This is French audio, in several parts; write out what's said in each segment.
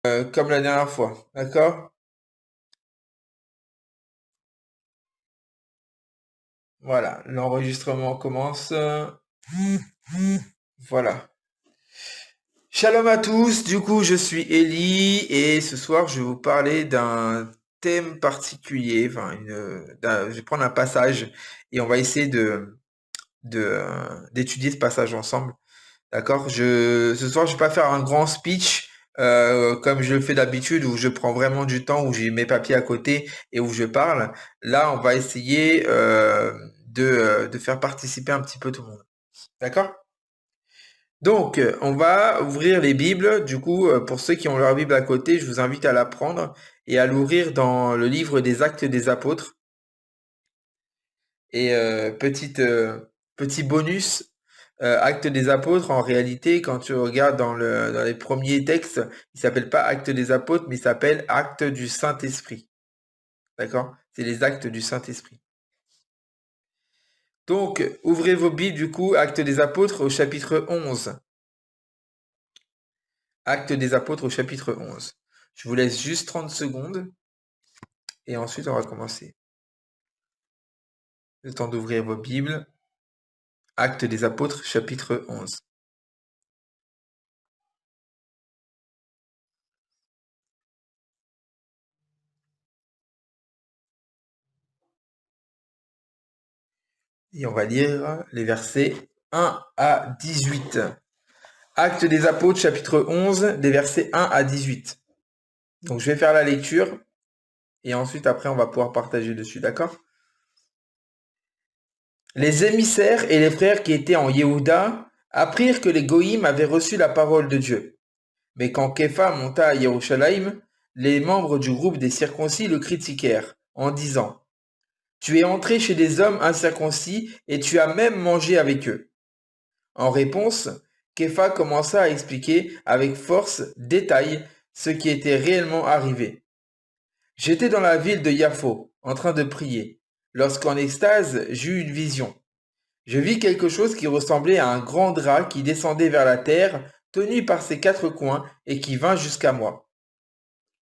comme la dernière fois, d'accord? Voilà, l'enregistrement commence. Voilà. Shalom à tous, du coup je suis Eli et ce soir je vais vous parler d'un thème particulier, je vais prendre un passage et on va essayer d'étudier ce passage ensemble. D'accord? Ce soir, je vais pas faire un grand speech comme je le fais d'habitude, où je prends vraiment du temps, où j'ai mes papiers à côté et où je parle. Là, on va essayer de faire participer un petit peu tout le monde. D'accord? Donc, on va ouvrir les Bibles. Du coup, pour ceux qui ont leur Bible à côté, je vous invite à la prendre et à l'ouvrir dans le livre des Actes des Apôtres. Et petit bonus, Actes des Apôtres, en réalité, quand tu regardes dans les premiers textes, il s'appelle pas Actes des Apôtres, mais il s'appelle Actes du Saint-Esprit. D'accord? C'est les Actes du Saint-Esprit. Donc, ouvrez vos Bibles, du coup, Actes des Apôtres au chapitre 11. Actes des Apôtres au chapitre 11. Je vous laisse juste 30 secondes et ensuite on va commencer. Le temps d'ouvrir vos Bibles. Actes des Apôtres, chapitre 11. Et on va lire les versets 1 à 18. Actes des Apôtres, chapitre 11, des versets 1 à 18. Donc je vais faire la lecture et ensuite après on va pouvoir partager dessus, d'accord? Les émissaires et les frères qui étaient en Yehuda apprirent que les Goïms avaient reçu la parole de Dieu. Mais quand Képha monta à Yerushalayim, les membres du groupe des circoncis le critiquèrent en disant: Tu es entré chez des hommes incirconcis et tu as même mangé avec eux. En réponse, Képha commença à expliquer avec force, détail, ce qui était réellement arrivé. J'étais dans la ville de Yafo, en train de prier, lorsqu'en extase, j'eus une vision. Je vis quelque chose qui ressemblait à un grand drap qui descendait vers la terre, tenu par ses quatre coins, et qui vint jusqu'à moi.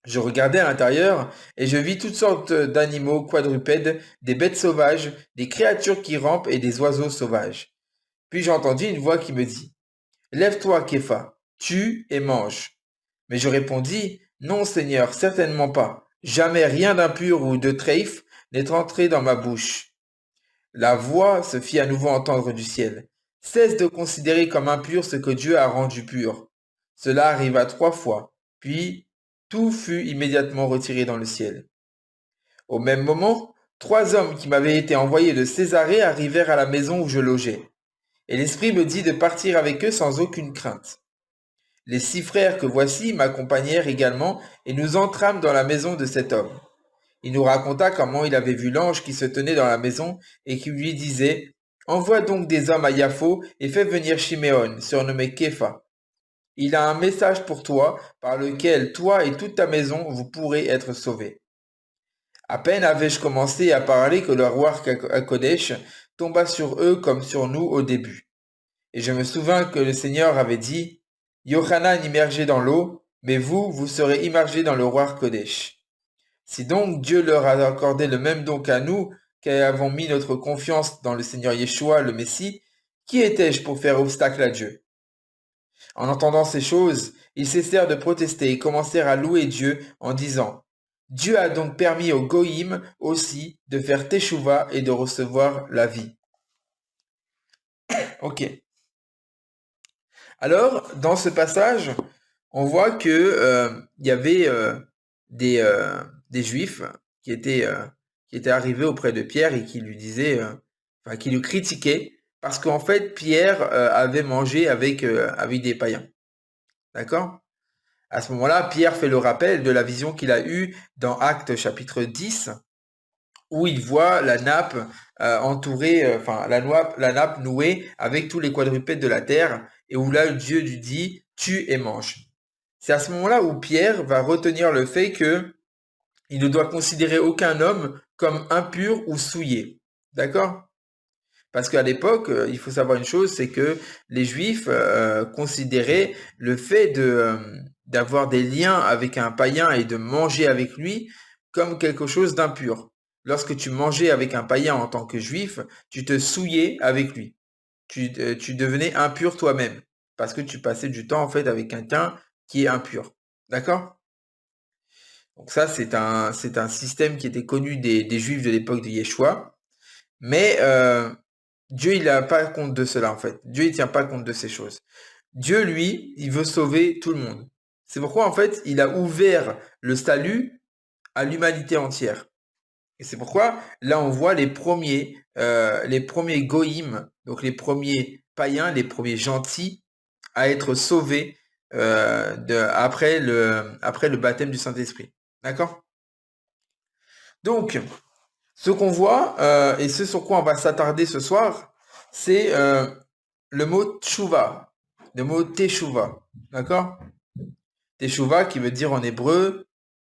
Je regardai à l'intérieur, et je vis toutes sortes d'animaux quadrupèdes, des bêtes sauvages, des créatures qui rampent et des oiseaux sauvages. Puis j'entendis une voix qui me dit: Lève-toi, Képha, tue et mange. Mais je répondis: Non, Seigneur, certainement pas. Jamais rien d'impur ou de treif n'est entré dans ma bouche. La voix se fit à nouveau entendre du ciel: Cesse de considérer comme impur ce que Dieu a rendu pur. Cela arriva 3 fois, puis tout fut immédiatement retiré dans le ciel. Au même moment, 3 hommes qui m'avaient été envoyés de Césarée arrivèrent à la maison où je logeais, et l'Esprit me dit de partir avec eux sans aucune crainte. Les 6 frères que voici m'accompagnèrent également, et nous entrâmes dans la maison de cet homme. Il nous raconta comment il avait vu l'ange qui se tenait dans la maison et qui lui disait: Envoie donc des hommes à Yafo et fais venir Chiméon, surnommé Képha. Il a un message pour toi par lequel toi et toute ta maison vous pourrez être sauvés. À peine avais-je commencé à parler que le roi Kodesh tomba sur eux comme sur nous au début. Et je me souvins que le Seigneur avait dit: Yochanan immergé dans l'eau, mais vous, vous serez immergés dans le roi Kodesh. Si donc Dieu leur a accordé le même don qu'à nous, qui avons mis notre confiance dans le Seigneur Yeshua, le Messie, qui étais-je pour faire obstacle à Dieu? En entendant ces choses, ils cessèrent de protester et commencèrent à louer Dieu en disant: Dieu a donc permis aux Goïm aussi de faire Teshuvah et de recevoir la vie. Ok. Alors, dans ce passage, on voit que il y avait des Juifs qui étaient arrivés auprès de Pierre et qui lui disaient, enfin, qui le critiquaient parce qu'en fait, Pierre avait mangé avec des païens. D'accord? À ce moment-là, Pierre fait le rappel de la vision qu'il a eue dans Actes chapitre 10, où il voit la nappe entourée, enfin la nappe nouée avec tous les quadrupèdes de la terre, et où là Dieu lui dit: tue et mange. C'est à ce moment-là où Pierre va retenir le fait que il ne doit considérer aucun homme comme impur ou souillé. D'accord? Parce qu'à l'époque, il faut savoir une chose, c'est que les Juifs considéraient le fait d'avoir des liens avec un païen et de manger avec lui comme quelque chose d'impur. Lorsque tu mangeais avec un païen en tant que juif, tu te souillais avec lui. Tu devenais impur toi-même parce que tu passais du temps en fait avec quelqu'un qui est impur. D'accord? Donc ça, c'est un système qui était connu des juifs de l'époque de Yeshua. Mais Dieu, il n'a pas compte de cela en fait. Dieu, il tient pas compte de ces choses. Dieu, lui, il veut sauver tout le monde. C'est pourquoi en fait, il a ouvert le salut à l'humanité entière. Et c'est pourquoi là, on voit les premiers goïms, donc les premiers païens, les premiers gentils à être sauvés après le baptême du Saint-Esprit. D'accord? Donc, ce qu'on voit, et ce sur quoi on va s'attarder ce soir, c'est le mot tchouva, le mot teshuva. D'accord? Teshuva qui veut dire en hébreu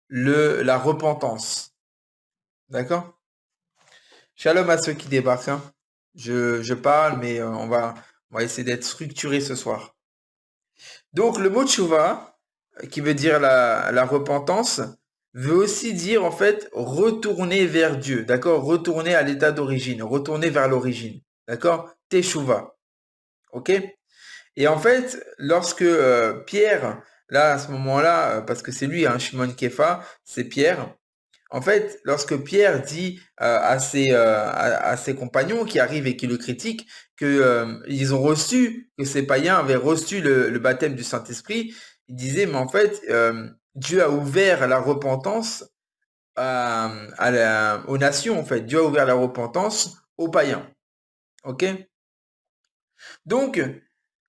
la repentance. D'accord? Shalom à ceux qui débarquent, hein. Je parle, mais on va essayer d'être structuré ce soir. Donc, le mot tchouva, qui veut dire la repentance, veut aussi dire en fait retourner vers Dieu, d'accord? Retourner à l'état d'origine, retourner vers l'origine, d'accord? Teshuva, ok? Et en fait, lorsque Pierre, là à ce moment-là, parce que c'est lui, hein, Shimon Kefa, c'est Pierre. En fait, lorsque Pierre dit à ses compagnons qui arrivent et qui le critiquent que ces païens avaient reçu le baptême du Saint-Esprit, il disait, mais en fait, Dieu a ouvert la repentance aux nations, en fait. Dieu a ouvert la repentance aux païens. Ok? Donc,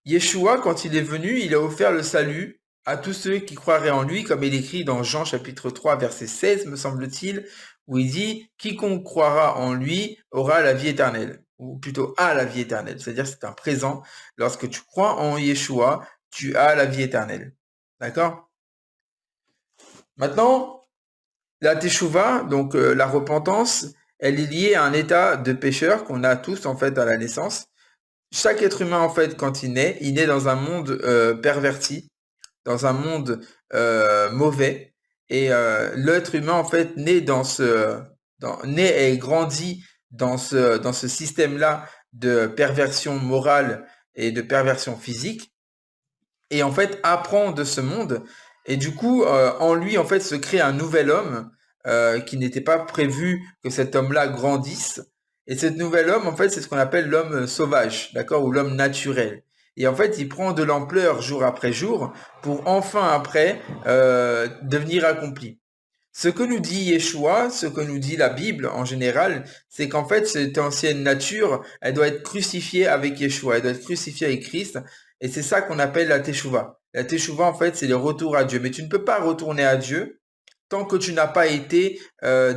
Yeshua, quand il est venu, il a offert le salut à tous ceux qui croiraient en lui, comme il écrit dans Jean chapitre 3, verset 16, me semble-t-il, où il dit « Quiconque croira en lui aura la vie éternelle », ou plutôt a la vie éternelle, c'est-à-dire c'est un présent. Lorsque tu crois en Yeshua, tu as la vie éternelle. D'accord? Maintenant, la teshuva, donc la repentance, elle est liée à un état de pécheur qu'on a tous en fait à la naissance. Chaque être humain, en fait, quand il naît dans un monde perverti, dans un monde mauvais. Et l'être humain, en fait, naît et grandit dans ce système-là de perversion morale et de perversion physique. Et en fait, apprend de ce monde. Et du coup, en lui, en fait, se crée un nouvel homme qui n'était pas prévu que cet homme-là grandisse. Et cet nouvel homme, en fait, c'est ce qu'on appelle l'homme sauvage, d'accord, ou l'homme naturel. Et en fait, il prend de l'ampleur jour après jour pour enfin après devenir accompli. Ce que nous dit Yeshua, ce que nous dit la Bible en général, c'est qu'en fait, cette ancienne nature, elle doit être crucifiée avec Yeshua, elle doit être crucifiée avec Christ, et c'est ça qu'on appelle la Teshuvah. La Teshuvah, en fait, c'est le retour à Dieu. Mais tu ne peux pas retourner à Dieu tant que tu n'as pas été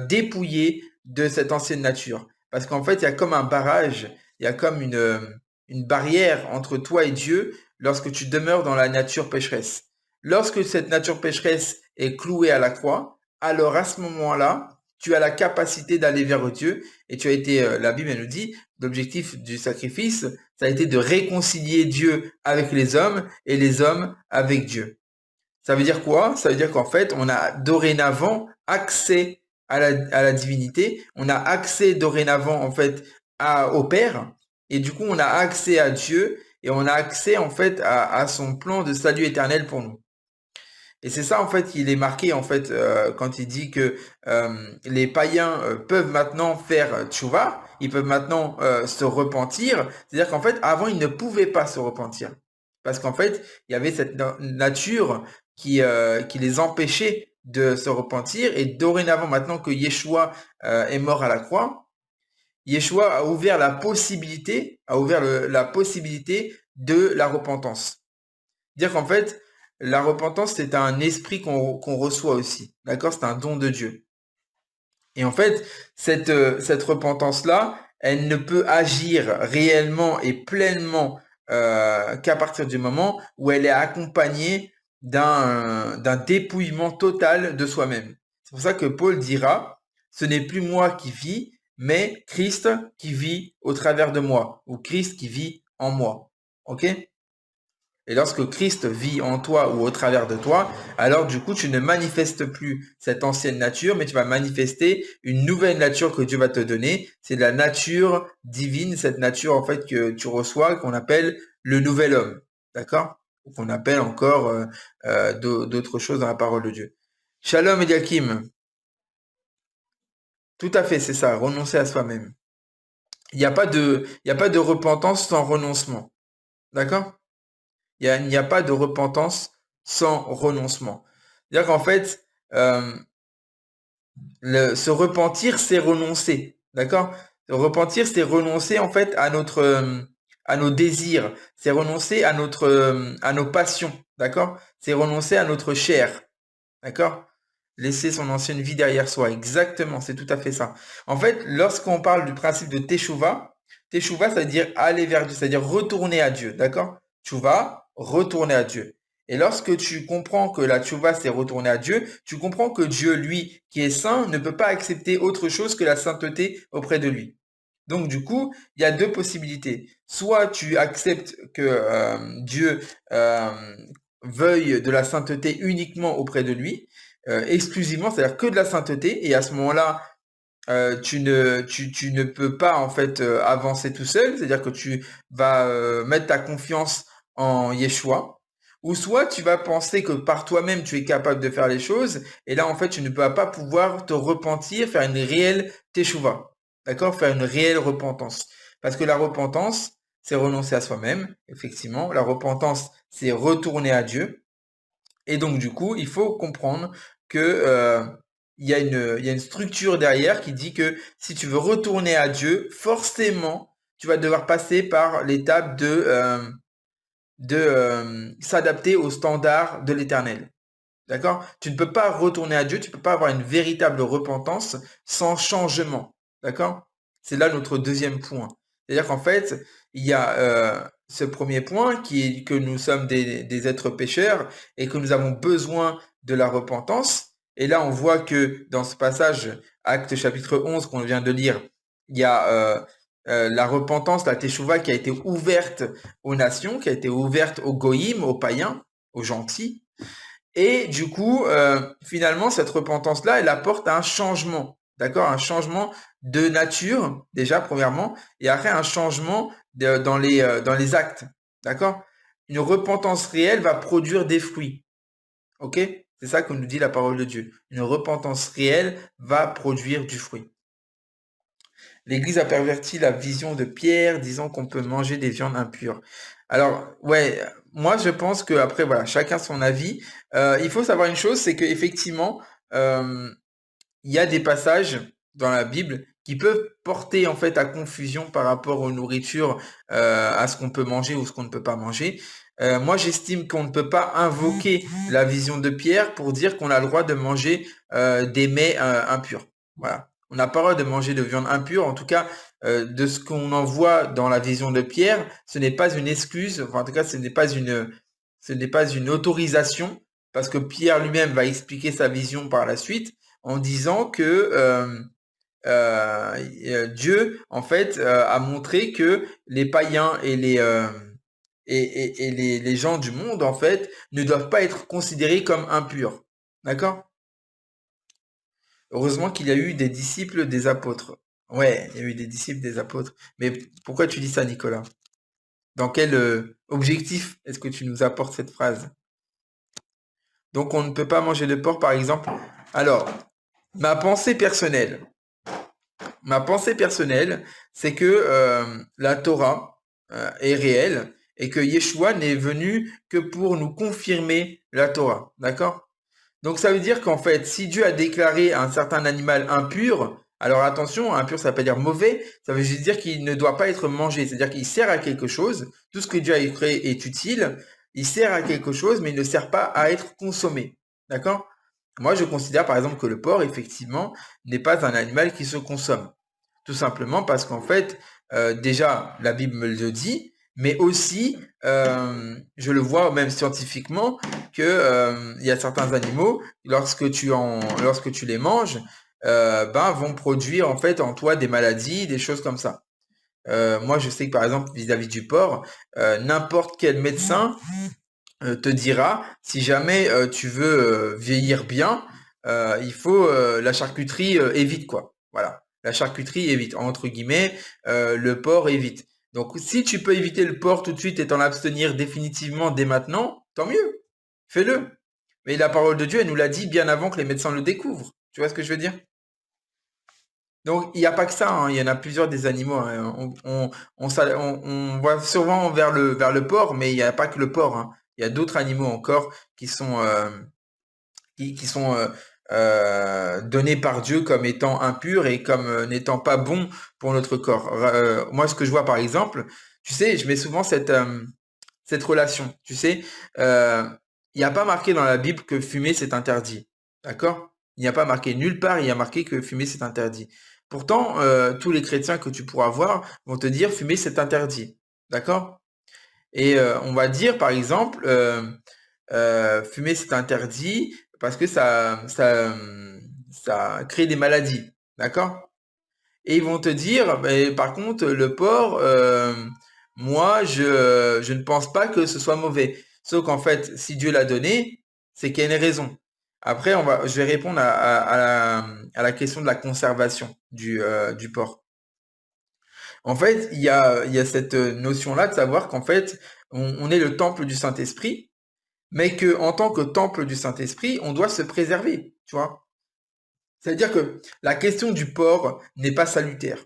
dépouillé de cette ancienne nature. Parce qu'en fait, il y a comme un barrage, il y a comme une barrière entre toi et Dieu lorsque tu demeures dans la nature pécheresse. Lorsque cette nature pécheresse est clouée à la croix, alors à ce moment-là, tu as la capacité d'aller vers Dieu et tu as été, la Bible elle nous dit, l'objectif du sacrifice, ça a été de réconcilier Dieu avec les hommes et les hommes avec Dieu. Ça veut dire quoi? Ça veut dire qu'en fait, on a dorénavant accès à la divinité, on a accès dorénavant en fait au Père, et du coup on a accès à Dieu et on a accès en fait à son plan de salut éternel pour nous. Et c'est ça en fait qu'il est marqué en fait quand il dit que les païens peuvent maintenant faire tchouva, ils peuvent maintenant se repentir. C'est-à-dire qu'en fait avant ils ne pouvaient pas se repentir parce qu'en fait il y avait cette nature qui les empêchait de se repentir. Et dorénavant maintenant que Yeshua est mort à la croix, Yeshua a ouvert la possibilité, la possibilité de la repentance. Dire qu'en fait, la repentance, c'est un esprit qu'on reçoit aussi. D'accord? C'est un don de Dieu. Et en fait, cette repentance-là, elle ne peut agir réellement et pleinement qu'à partir du moment où elle est accompagnée d'un dépouillement total de soi-même. C'est pour ça que Paul dira, ce n'est plus moi qui vis, mais Christ qui vit au travers de moi, ou Christ qui vit en moi. Ok? Et lorsque Christ vit en toi ou au travers de toi, alors du coup, tu ne manifestes plus cette ancienne nature, mais tu vas manifester une nouvelle nature que Dieu va te donner. C'est la nature divine, cette nature en fait que tu reçois, qu'on appelle le nouvel homme. D'accord? Ou qu'on appelle encore d'autres choses dans la parole de Dieu. Shalom Eliakim. Tout à fait, c'est ça, renoncer à soi-même. Il n'y a pas de repentance sans renoncement. D'accord? Il n'y a pas de repentance sans renoncement. C'est-à-dire qu'en fait, euh, se repentir, c'est renoncer. D'accord? Se repentir, c'est renoncer en fait à nos désirs. C'est renoncer à nos passions. D'accord? C'est renoncer à notre chair. D'accord? Laisser son ancienne vie derrière soi. Exactement, c'est tout à fait ça. En fait, lorsqu'on parle du principe de Teshuvah, Teshuvah, ça veut dire aller vers Dieu, c'est-à-dire retourner à Dieu. D'accord? Teshuvah, retourner à Dieu. Et lorsque tu comprends que la Teshuvah, c'est retourner à Dieu, tu comprends que Dieu, lui, qui est saint, ne peut pas accepter autre chose que la sainteté auprès de lui. Donc, du coup, il y a deux possibilités. Soit tu acceptes que Dieu euh, veuille de la sainteté uniquement auprès de lui, exclusivement, c'est-à-dire que de la sainteté, et à ce moment-là, tu ne peux pas en fait avancer tout seul, c'est-à-dire que tu vas mettre ta confiance en Yeshua, ou soit tu vas penser que par toi-même tu es capable de faire les choses, et là en fait tu ne vas pas pouvoir te repentir, faire une réelle teshuva, d'accord, faire une réelle repentance, parce que la repentance c'est renoncer à soi-même, effectivement, la repentance c'est retourner à Dieu, et donc, du coup, il faut comprendre que il y a une structure derrière qui dit que si tu veux retourner à Dieu, forcément, tu vas devoir passer par l'étape de s'adapter aux standards de l'Éternel. D'accord? Tu ne peux pas retourner à Dieu, tu ne peux pas avoir une véritable repentance sans changement. D'accord? C'est là notre deuxième point. C'est-à-dire qu'en fait, il y a ce premier point qui est que nous sommes des êtres pécheurs et que nous avons besoin de la repentance. Et là, on voit que dans ce passage, Acte chapitre 11 qu'on vient de lire, il y a la repentance, la teshuva qui a été ouverte aux nations, qui a été ouverte aux goïms, aux païens, aux gentils. Et du coup, finalement, cette repentance-là, elle apporte un changement, d'accord? Un changement de nature, déjà, premièrement, et après un changement dans les actes, d'accord? Une repentance réelle va produire des fruits, ok? C'est ça que nous dit la parole de Dieu. Une repentance réelle va produire du fruit. L'Église a perverti la vision de Pierre, disant qu'on peut manger des viandes impures. Alors, ouais, moi je pense que après voilà, chacun son avis. Il faut savoir une chose, c'est qu'effectivement, il y a des passages dans la Bible qui peuvent porter en fait à confusion par rapport aux nourritures, à ce qu'on peut manger ou ce qu'on ne peut pas manger. Moi, j'estime qu'on ne peut pas invoquer la vision de Pierre pour dire qu'on a le droit de manger des mets impurs. Voilà. On n'a pas le droit de manger de viande impure. En tout cas, de ce qu'on en voit dans la vision de Pierre, ce n'est pas une excuse. Enfin, en tout cas, ce n'est pas une autorisation, parce que Pierre lui-même va expliquer sa vision par la suite en disant que Dieu, en fait, a montré que les païens et les gens du monde, en fait, ne doivent pas être considérés comme impurs. D'accord? Heureusement qu'il y a eu des disciples des apôtres. Ouais, il y a eu des disciples des apôtres. Mais pourquoi tu dis ça, Nicolas? Dans quel objectif est-ce que tu nous apportes cette phrase? Donc on ne peut pas manger de porc, par exemple. Alors, ma pensée personnelle, c'est que la Torah est réelle et que Yeshua n'est venu que pour nous confirmer la Torah. D'accord? Donc ça veut dire qu'en fait, si Dieu a déclaré un certain animal impur, alors attention, impur ça veut pas dire mauvais, ça veut juste dire qu'il ne doit pas être mangé, c'est-à-dire qu'il sert à quelque chose, tout ce que Dieu a créé est utile, il sert à quelque chose, mais il ne sert pas à être consommé. D'accord? Moi, je considère par exemple que le porc, effectivement, n'est pas un animal qui se consomme. Tout simplement parce qu'en fait, déjà, la Bible me le dit, mais aussi, je le vois même scientifiquement, que il y a certains animaux, lorsque tu les manges, ben, vont produire en fait en toi des maladies, des choses comme ça. Moi, je sais que par exemple, vis-à-vis du porc, n'importe quel médecin te dira, si jamais tu veux vieillir bien, il faut la charcuterie évite quoi. Voilà, la charcuterie évite, entre guillemets, le porc évite. Donc si tu peux éviter le porc tout de suite et t'en abstenir définitivement dès maintenant, tant mieux, fais-le. Mais la parole de Dieu, elle nous l'a dit bien avant que les médecins le découvrent. Tu vois ce que je veux dire? Donc, il n'y a pas que ça, hein, il y en a plusieurs des animaux, hein. On voit souvent vers le porc, mais il n'y a pas que le porc, hein. Il y a d'autres animaux encore qui sont donnés par Dieu comme étant impurs et comme n'étant pas bons pour notre corps. Moi, ce que je vois par exemple, tu sais, je mets souvent cette relation. Tu sais, euh, il n'y a pas marqué dans la Bible que fumer c'est interdit. D'accord? Il n'y a pas marqué nulle part, il y a marqué que fumer c'est interdit. Pourtant, tous les chrétiens que tu pourras voir vont te dire fumer c'est interdit. D'accord? Et on va dire par exemple fumer c'est interdit parce que ça crée des maladies. D'accord? Et ils vont te dire, mais par contre, le porc, moi, je ne pense pas que ce soit mauvais. Sauf qu'en fait, si Dieu l'a donné, c'est qu'il y a une raison. Après, je vais répondre à la question de la conservation du porc. En fait, il y a cette notion-là de savoir qu'en fait, on est le temple du Saint-Esprit, mais que en tant que temple du Saint-Esprit, on doit se préserver, tu vois. C'est-à-dire que la question du porc n'est pas salutaire.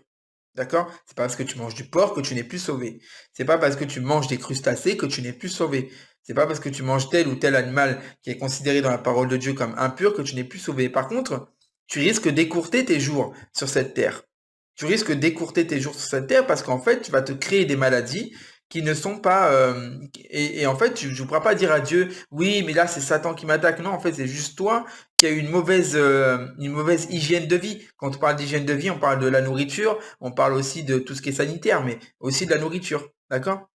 D'accord? C'est pas parce que tu manges du porc que tu n'es plus sauvé. C'est pas parce que tu manges des crustacés que tu n'es plus sauvé. C'est pas parce que tu manges tel ou tel animal qui est considéré dans la parole de Dieu comme impur que tu n'es plus sauvé. Par contre, tu risques d'écourter tes jours sur cette terre. Tu risques d'écourter tes jours sur cette terre parce qu'en fait, tu vas te créer des maladies qui ne sont pas... et en fait, tu ne pourras pas dire à Dieu, oui, mais là, c'est Satan qui m'attaque. Non, en fait, c'est juste toi qui as une mauvaise hygiène de vie. Quand on parle d'hygiène de vie, on parle de la nourriture, on parle aussi de tout ce qui est sanitaire, mais aussi de la nourriture. D'accord?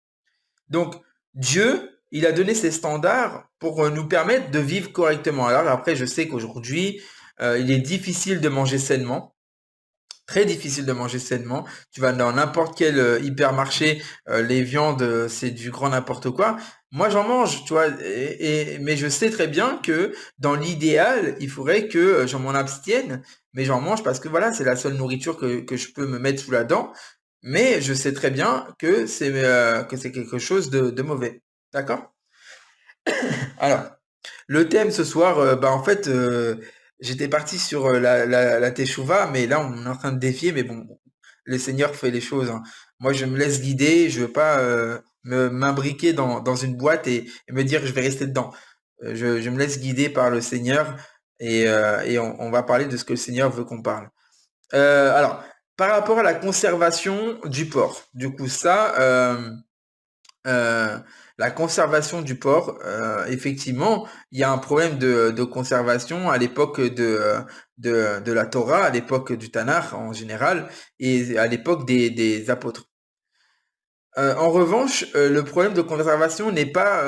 Donc, Dieu, il a donné ses standards pour nous permettre de vivre correctement. Alors après, je sais qu'aujourd'hui, il est difficile de manger sainement. Très difficile de manger sainement. Tu vas dans n'importe quel hypermarché, les viandes, c'est du grand n'importe quoi. Moi, j'en mange, tu vois, mais je sais très bien que dans l'idéal, il faudrait que je m'en abstienne, mais j'en mange parce que voilà, c'est la seule nourriture que je peux me mettre sous la dent. Mais je sais très bien que c'est quelque chose de mauvais. D'accord? Alors, le thème ce soir, bah en fait, j'étais parti sur la teshuva, mais là on est en train de défier, mais bon, le Seigneur fait les choses, hein. Moi, je me laisse guider, je veux pas m'imbriquer dans une boîte et me dire que je vais rester dedans. Je me laisse guider par le Seigneur et on va parler de ce que le Seigneur veut qu'on parle. Alors, par rapport à la conservation du porc, du coup, euh, la conservation du porc, effectivement, il y a un problème de conservation à l'époque de la Torah, à l'époque du Tanakh en général, et à l'époque des apôtres. En revanche, le problème de conservation n'est pas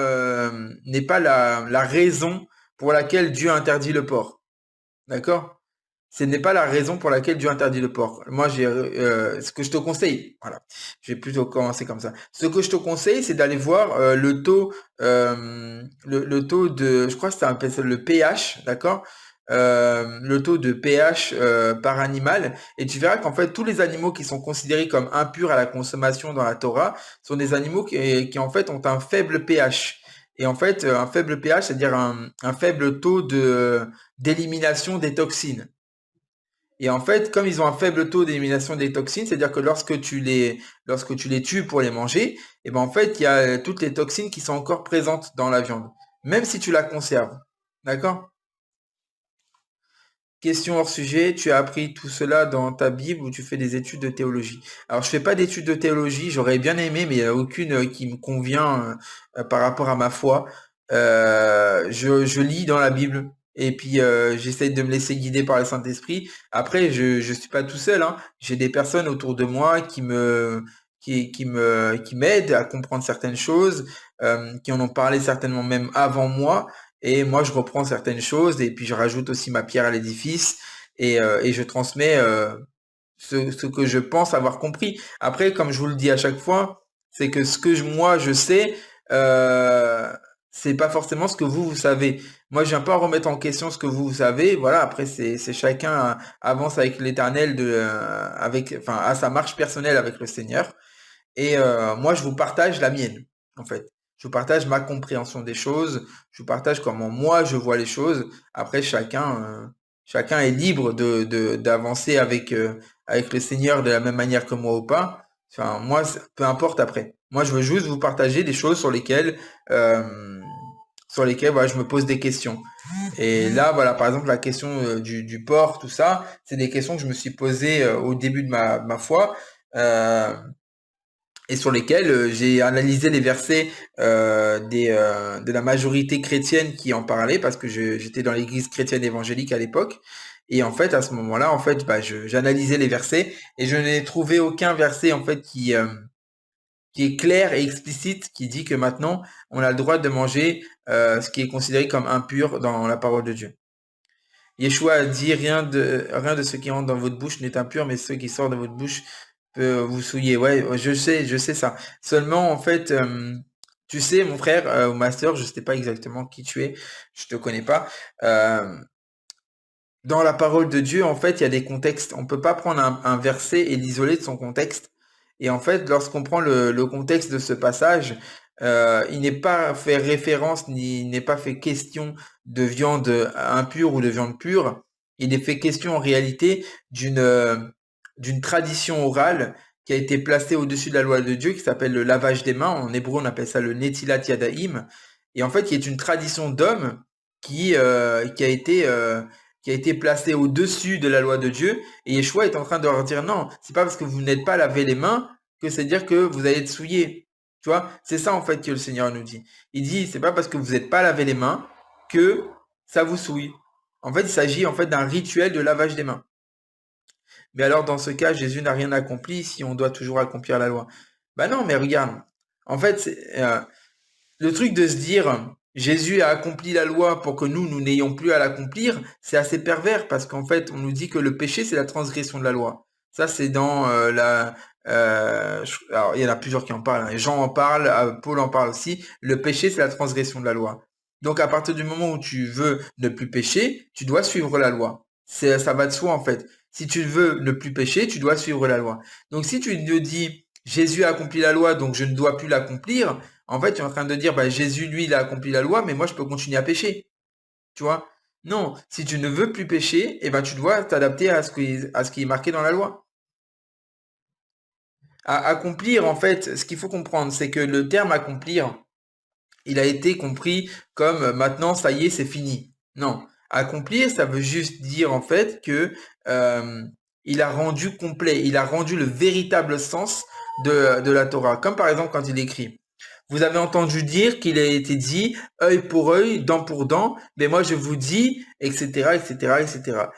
la raison pour laquelle Dieu interdit le porc. D'accord? Ce n'est pas la raison pour laquelle Dieu interdit le porc. Moi, ce que je te conseille, voilà, je vais plutôt commencer comme ça. Ce que je te conseille, c'est d'aller voir le taux de, je crois que ça appelle ça le pH, d'accord? Le taux de pH par animal, et tu verras qu'en fait tous les animaux qui sont considérés comme impurs à la consommation dans la Torah sont des animaux qui en fait ont un faible pH. Et en fait, un faible pH, c'est-à-dire un faible taux d'élimination des toxines. Et en fait, comme ils ont un faible taux d'élimination des toxines, c'est-à-dire que lorsque tu les tues pour les manger, et ben en fait, il y a toutes les toxines qui sont encore présentes dans la viande, même si tu la conserves. D'accord? Question hors sujet, tu as appris tout cela dans ta Bible ou tu fais des études de théologie? Alors, je fais pas d'études de théologie, j'aurais bien aimé, mais il n'y a aucune qui me convient par rapport à ma foi. Je lis dans la Bible et puis j'essaye de me laisser guider par le Saint-Esprit. Après, je suis pas tout seul, hein. J'ai des personnes autour de moi qui m'aident à comprendre certaines choses, qui en ont parlé certainement même avant moi. Et moi, je reprends certaines choses et puis je rajoute aussi ma pierre à l'édifice et je transmets ce que je pense avoir compris. Après, comme je vous le dis à chaque fois, c'est que ce que moi je sais, euh, c'est pas forcément ce que vous savez. Moi, je viens pas remettre en question ce que vous savez. Voilà, après, c'est chacun avance avec l'Éternel enfin, à sa marche personnelle avec le Seigneur. Et moi, je vous partage la mienne, en fait. Je vous partage ma compréhension des choses. Je vous partage comment moi je vois les choses. Après, chacun est libre d'avancer avec le Seigneur de la même manière que moi ou pas. Enfin, moi, peu importe après. Moi, je veux juste vous partager des choses euh, sur lesquelles voilà, je me pose des questions. Et là, voilà, par exemple, la question du porc, tout ça, c'est des questions que je me suis posées au début de ma foi. Euh, et sur lesquels j'ai analysé les versets de la majorité chrétienne qui en parlaient, parce que j'étais dans l'église chrétienne évangélique à l'époque. Et en fait, à ce moment-là, en fait, bah, j'analysais les versets et je n'ai trouvé aucun verset en fait qui est clair et explicite, qui dit que maintenant on a le droit de manger ce qui est considéré comme impur dans la parole de Dieu. Yeshua a dit rien de ce qui rentre dans votre bouche n'est impur, mais ce qui sort de votre bouche peut vous souiller. Ouais, ouais, je sais ça. Seulement, en fait, tu sais, mon frère ou ma sœur, je sais pas exactement qui tu es, je te connais pas. euh, Dans la parole de Dieu, en fait, il y a des contextes. On peut pas prendre un verset et l'isoler de son contexte. Et en fait, lorsqu'on prend le contexte de ce passage, il n'est pas fait référence ni il n'est pas fait question de viande impure ou de viande pure. Il est fait question en réalité d'une tradition orale qui a été placée au-dessus de la loi de Dieu, qui s'appelle le lavage des mains. En hébreu, on appelle ça le netilat yadayim. Et en fait, qui est une tradition d'homme qui a été placé au-dessus de la loi de Dieu. Et Yeshua est en train de leur dire non, c'est pas parce que vous n'êtes pas lavé les mains que c'est dire que vous allez être souillés. Tu vois, c'est ça en fait que le Seigneur nous dit. Il dit c'est pas parce que vous n'êtes pas lavé les mains que ça vous souille. En fait, il s'agit en fait d'un rituel de lavage des mains. Mais alors dans ce cas, Jésus n'a rien accompli si on doit toujours accomplir la loi. Bah non, mais regarde. En fait, le truc de se dire Jésus a accompli la loi pour que nous n'ayons plus à l'accomplir, c'est assez pervers parce qu'en fait, on nous dit que le péché, c'est la transgression de la loi. Ça, c'est dans alors, il y en a plusieurs qui en parlent, hein. Jean en parle, Paul en parle aussi. Le péché, c'est la transgression de la loi. Donc, à partir du moment où tu veux ne plus pécher, tu dois suivre la loi. Ça va de soi, en fait. Si tu veux ne plus pécher, tu dois suivre la loi. Donc, si tu te dis Jésus a accompli la loi, donc je ne dois plus l'accomplir, en fait, tu es en train de dire, bah, Jésus, lui, il a accompli la loi, mais moi, je peux continuer à pécher. Tu vois? Non, si tu ne veux plus pécher, eh ben, tu dois t'adapter à ce qui est marqué dans la loi. Accomplir, en fait, ce qu'il faut comprendre, c'est que le terme accomplir, il a été compris comme maintenant, ça y est, c'est fini. Non. Accomplir, ça veut juste dire, en fait, que euh, il a rendu complet, il a rendu le véritable sens de la Torah. Comme par exemple quand il écrit. Vous avez entendu dire qu'il a été dit œil pour œil, dent pour dent, mais moi je vous dis, etc., etc., etc.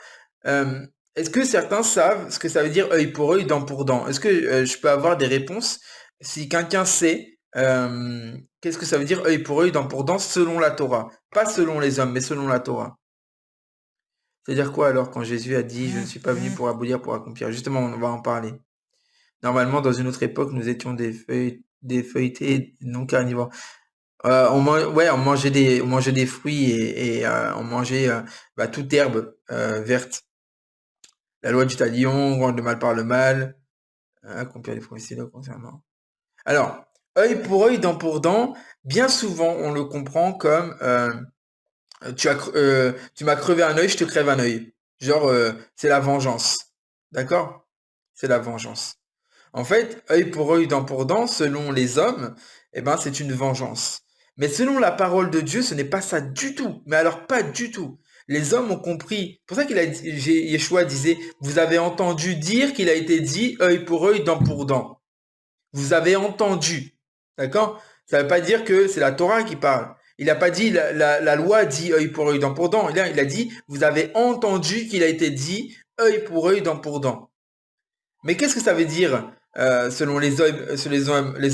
Est-ce que certains savent ce que ça veut dire œil pour œil, dent pour dent? Est-ce que je peux avoir des réponses? Si quelqu'un sait, qu'est-ce que ça veut dire œil pour œil, dent pour dent selon la Torah? Pas selon les hommes, mais selon la Torah. C'est-à-dire quoi alors quand Jésus a dit je ne suis pas venu pour abolir, pour accomplir? Justement, on va en parler. Normalement, dans une autre époque, nous étions des feuilletés non carnivores. Ouais, on mangeait des fruits et on mangeait bah, toute herbe verte. La loi du talion, rendre le mal par le mal, accomplir les prophéties là concernant. Alors, œil pour œil, dent pour dent, bien souvent on le comprend comme tu m'as crevé un œil, je te crève un œil. Genre, c'est la vengeance. D'accord? C'est la vengeance. En fait, œil pour œil, dent pour dent, selon les hommes, eh ben, c'est une vengeance. Mais selon la parole de Dieu, ce n'est pas ça du tout. Mais alors, pas du tout. Les hommes ont compris. C'est pour ça qu'il a dit, Yeshua disait, vous avez entendu dire qu'il a été dit œil pour œil, dent pour dent. Vous avez entendu. D'accord? Ça ne veut pas dire que c'est la Torah qui parle. Il n'a pas dit, la loi dit œil pour œil, dent pour dent. Il a dit, vous avez entendu qu'il a été dit œil pour œil, dent pour dent. Mais qu'est-ce que ça veut dire selon les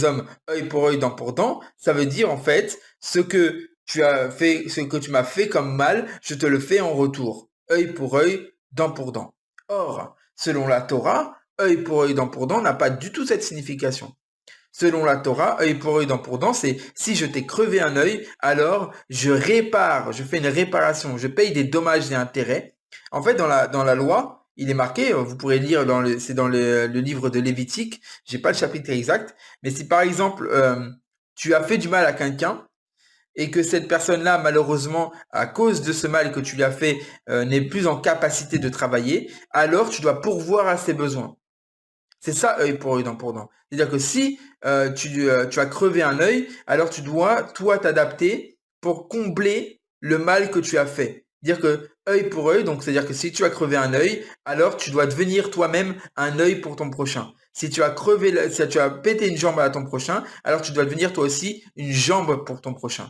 hommes, œil pour œil, dent pour dent? Ça veut dire en fait ce que tu as fait, ce que tu m'as fait comme mal, je te le fais en retour. Œil pour œil, dent pour dent. Or, selon la Torah, œil pour œil, dent pour dent n'a pas du tout cette signification. Selon la Torah, œil pour œil, dent pour dent, c'est si je t'ai crevé un œil, alors je répare, je fais une réparation, je paye des dommages et intérêts. En fait, dans la loi, il est marqué, vous pourrez lire c'est dans le livre de Lévitique, j'ai pas le chapitre exact, mais si par exemple tu as fait du mal à quelqu'un et que cette personne-là, malheureusement, à cause de ce mal que tu lui as fait, n'est plus en capacité de travailler, alors tu dois pourvoir à ses besoins. C'est ça, œil pour œil, dent pour dent. C'est-à-dire que si tu as crevé un œil, alors tu dois, toi, t'adapter pour combler le mal que tu as fait. Dire que œil pour œil, donc c'est-à-dire que si tu as crevé un œil, alors tu dois devenir toi-même un œil pour ton prochain. Si tu as si tu as pété une jambe à ton prochain, alors tu dois devenir toi aussi une jambe pour ton prochain.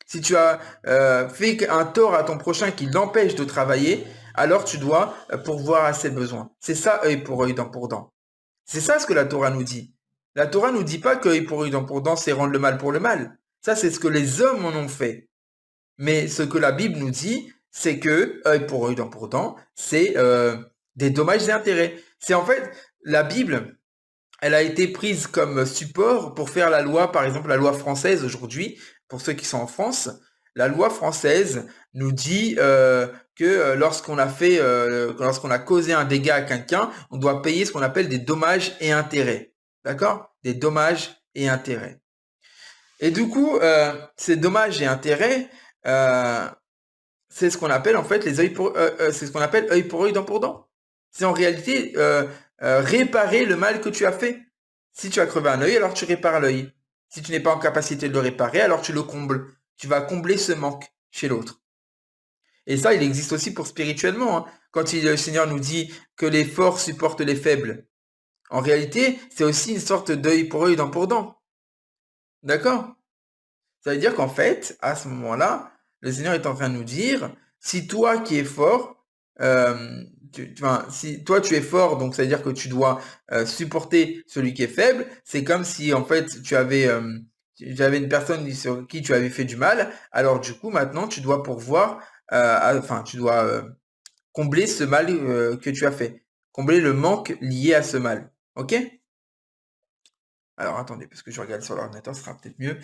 Si tu as fait un tort à ton prochain qui l'empêche de travailler, alors tu dois pourvoir à ses besoins. C'est ça, œil pour œil, dent pour dent. C'est ça ce que la Torah nous dit. La Torah nous dit pas qu'œil pour œil, dent pour dent, c'est rendre le mal pour le mal. Ça, c'est ce que les hommes en ont fait. Mais ce que la Bible nous dit, c'est que œil pour œil, dent pour dent, c'est des dommages et intérêts. C'est en fait, la Bible, elle a été prise comme support pour faire la loi, par exemple la loi française aujourd'hui, pour ceux qui sont en France. La loi française nous dit que lorsqu'on a causé un dégât à quelqu'un, on doit payer ce qu'on appelle des dommages et intérêts. D'accord? Des dommages et intérêts. Et du coup, ces dommages et intérêts, euh, c'est ce qu'on appelle en fait c'est ce qu'on appelle œil pour œil, dent pour dent. C'est en réalité réparer le mal que tu as fait. Si tu as crevé un œil, alors tu répares l'œil. Si tu n'es pas en capacité de le réparer, alors tu le combles. Tu vas combler ce manque chez l'autre. Et ça, il existe aussi pour spirituellement, hein. Quand le Seigneur nous dit que les forts supportent les faibles. En réalité, c'est aussi une sorte d'œil pour œil, dent pour dent. D'accord? Ça veut dire qu'en fait, à ce moment-là, le Seigneur est en train de nous dire, si toi qui es fort, si toi tu es fort, donc ça veut dire que tu dois supporter celui qui est faible, c'est comme si en fait tu avais une personne sur qui tu avais fait du mal, alors du coup maintenant tu dois pourvoir, tu dois combler ce mal que tu as fait, combler le manque lié à ce mal. Ok? Alors attendez, parce que je regarde sur l'ordinateur, ce sera peut-être mieux.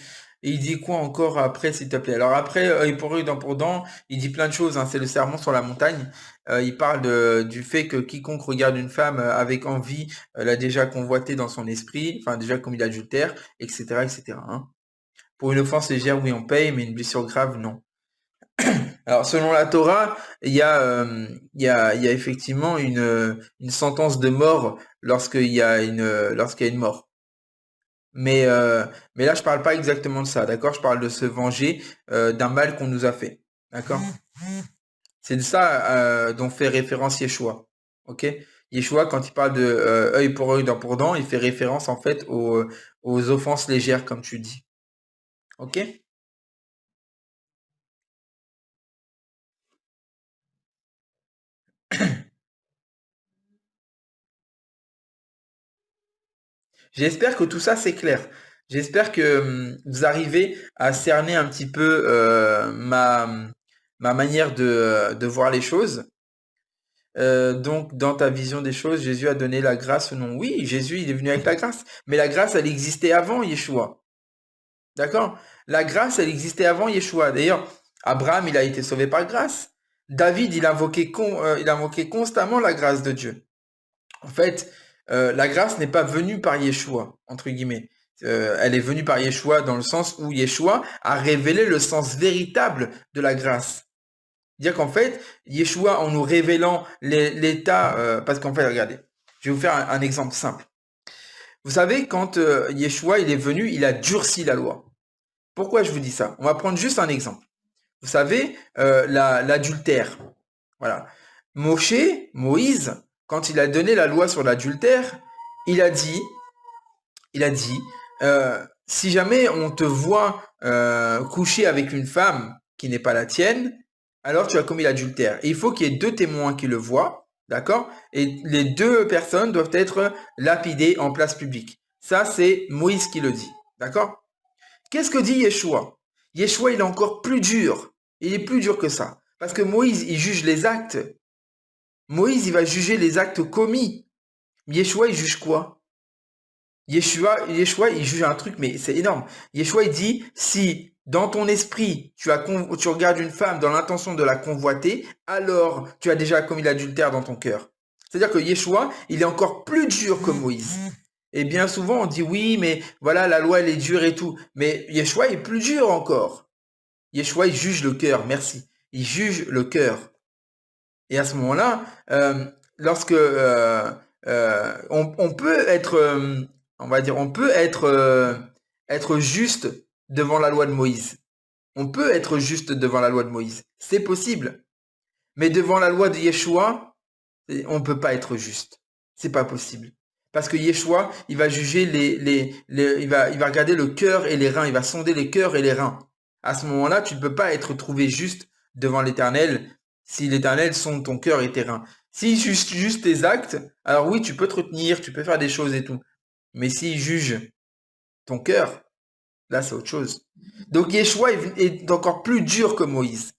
Et il dit quoi encore après, s'il te plaît? Alors après, œil pour œil, dent pour dent, il dit plein de choses, hein. C'est le sermon sur la montagne. Il parle du fait que quiconque regarde une femme avec envie l'a déjà convoitée dans son esprit, enfin déjà commis l'adultère, etc., etc., hein. Pour une offense légère, oui, on paye, mais une blessure grave, non. Alors selon la Torah, il y a effectivement une sentence de mort lorsqu'il y a une mort. Mais là, je parle pas exactement de ça, d'accord? Je parle de se venger d'un mal qu'on nous a fait, d'accord? C'est de ça dont fait référence Yeshua, ok? Yeshua, quand il parle de œil pour œil, dent pour dent, il fait référence en fait aux offenses légères, comme tu dis, ok? J'espère que tout ça c'est clair. J'espère que vous arrivez à cerner un petit peu ma manière de voir les choses. Donc, dans ta vision des choses, Jésus a donné la grâce ou non? Oui, Jésus, il est venu avec la grâce. Mais la grâce, elle existait avant Yeshua. D'accord? La grâce, elle existait avant Yeshua. D'ailleurs, Abraham, il a été sauvé par grâce. David, il invoquait constamment la grâce de Dieu. En fait, la grâce n'est pas venue par Yeshua, entre guillemets. Elle est venue par Yeshua dans le sens où Yeshua a révélé le sens véritable de la grâce. Dire qu'en fait, Yeshua, en nous révélant l'état, parce qu'en fait, regardez, je vais vous faire un exemple simple. Vous savez, quand Yeshua il est venu, il a durci la loi. Pourquoi je vous dis ça? On va prendre juste un exemple. Vous savez, l'adultère. Voilà. Moïse, quand il a donné la loi sur l'adultère, il a dit, si jamais on te voit coucher avec une femme qui n'est pas la tienne, alors tu as commis l'adultère. Et il faut qu'il y ait deux témoins qui le voient, d'accord? Et les deux personnes doivent être lapidées en place publique. Ça, c'est Moïse qui le dit, d'accord? Qu'est-ce que dit Yeshua? Yeshua, il est encore plus dur. Il est plus dur que ça. Parce que Moïse, il juge les actes. Moïse, il va juger les actes commis. Yeshua, il juge quoi? Yeshua, il juge un truc, mais c'est énorme. Yeshua, il dit, si dans ton esprit, tu regardes une femme dans l'intention de la convoiter, alors tu as déjà commis l'adultère dans ton cœur. C'est-à-dire que Yeshua, il est encore plus dur que Moïse. Et bien souvent, on dit, oui, mais voilà, la loi, elle est dure et tout. Mais Yeshua est plus dur encore. Yeshua, il juge le cœur, merci. Il juge le cœur. Et à ce moment-là, lorsque on peut être, on va dire, on peut être juste devant la loi de Moïse. On peut être juste devant la loi de Moïse. C'est possible. Mais devant la loi de Yeshua, on ne peut pas être juste. C'est pas possible. Parce que Yeshua, il va juger il va regarder le cœur et les reins. Il va sonder les cœurs et les reins. À ce moment-là, tu ne peux pas être trouvé juste devant l'Éternel si l'Éternel sonde ton cœur et tes reins. S'il juge juste tes actes, alors oui, tu peux te retenir, tu peux faire des choses et tout. Mais s'il juge ton cœur, là, c'est autre chose. Donc Yeshua est encore plus dur que Moïse.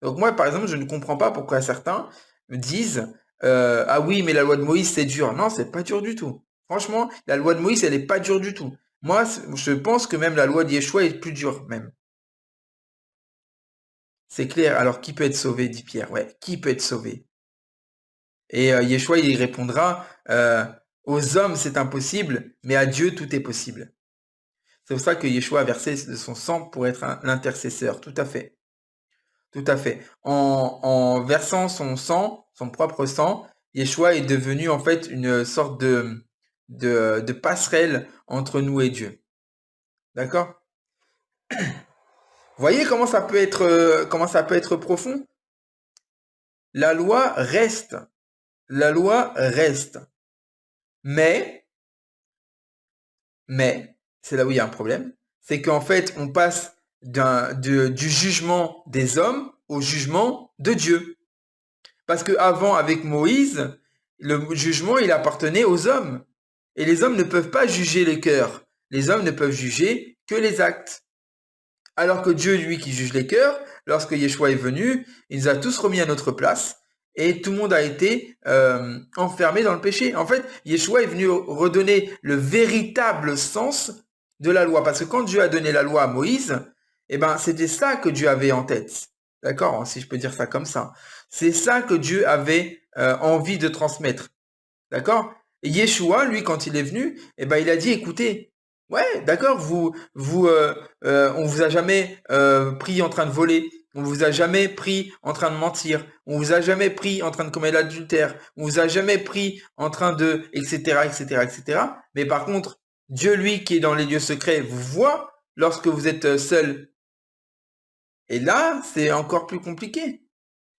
Donc moi, par exemple, je ne comprends pas pourquoi certains me disent ah oui, mais la loi de Moïse, c'est dur. Non, c'est pas dur du tout. Franchement, la loi de Moïse, elle n'est pas dure du tout. Moi, je pense que même la loi de Yeshua est plus dure, même. C'est clair. Alors, qui peut être sauvé, dit Pierre. Ouais, qui peut être sauvé? Et Yeshua, il répondra aux hommes, c'est impossible, mais à Dieu, tout est possible. C'est pour ça que Yeshua a versé de son sang pour être l'intercesseur. Tout à fait. Tout à fait. En versant son sang, son propre sang, Yeshua est devenu en fait une sorte de passerelle entre nous et Dieu. D'accord? Voyez comment ça peut être profond? La loi reste. La loi reste. Mais, c'est là où il y a un problème, c'est qu'en fait, on passe du jugement des hommes au jugement de Dieu. Parce que avant, avec Moïse, le jugement, il appartenait aux hommes. Et les hommes ne peuvent pas juger les cœurs. Les hommes ne peuvent juger que les actes. Alors que Dieu, lui, qui juge les cœurs, lorsque Yeshua est venu, il nous a tous remis à notre place et tout le monde a été enfermé dans le péché. En fait, Yeshua est venu redonner le véritable sens de la loi. Parce que quand Dieu a donné la loi à Moïse, eh ben, c'était ça que Dieu avait en tête. D'accord? Si je peux dire ça comme ça. C'est ça que Dieu avait envie de transmettre. D'accord? Et Yeshua, lui, quand il est venu, eh ben, il a dit, écoutez, ouais, d'accord, on vous a jamais pris en train de voler, on vous a jamais pris en train de mentir, on vous a jamais pris en train de commettre l'adultère, on vous a jamais pris en train de, etc., etc., etc. Mais par contre, Dieu, lui, qui est dans les lieux secrets, vous voit lorsque vous êtes seul. Et là, c'est encore plus compliqué.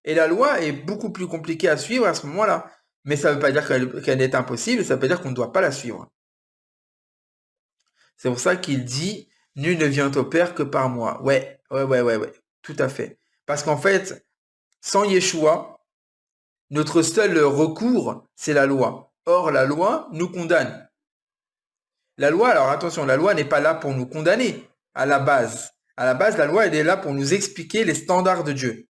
Et la loi est beaucoup plus compliquée à suivre à ce moment-là. Mais ça ne veut pas dire qu'elle est impossible, ça veut pas dire qu'on ne doit pas la suivre. C'est pour ça qu'il dit, nul ne vient au Père que par moi. Ouais, tout à fait. Parce qu'en fait, sans Yeshua, notre seul recours, c'est la loi. Or, la loi nous condamne. La loi, alors attention, la loi n'est pas là pour nous condamner à la base. À la base, la loi, elle est là pour nous expliquer les standards de Dieu.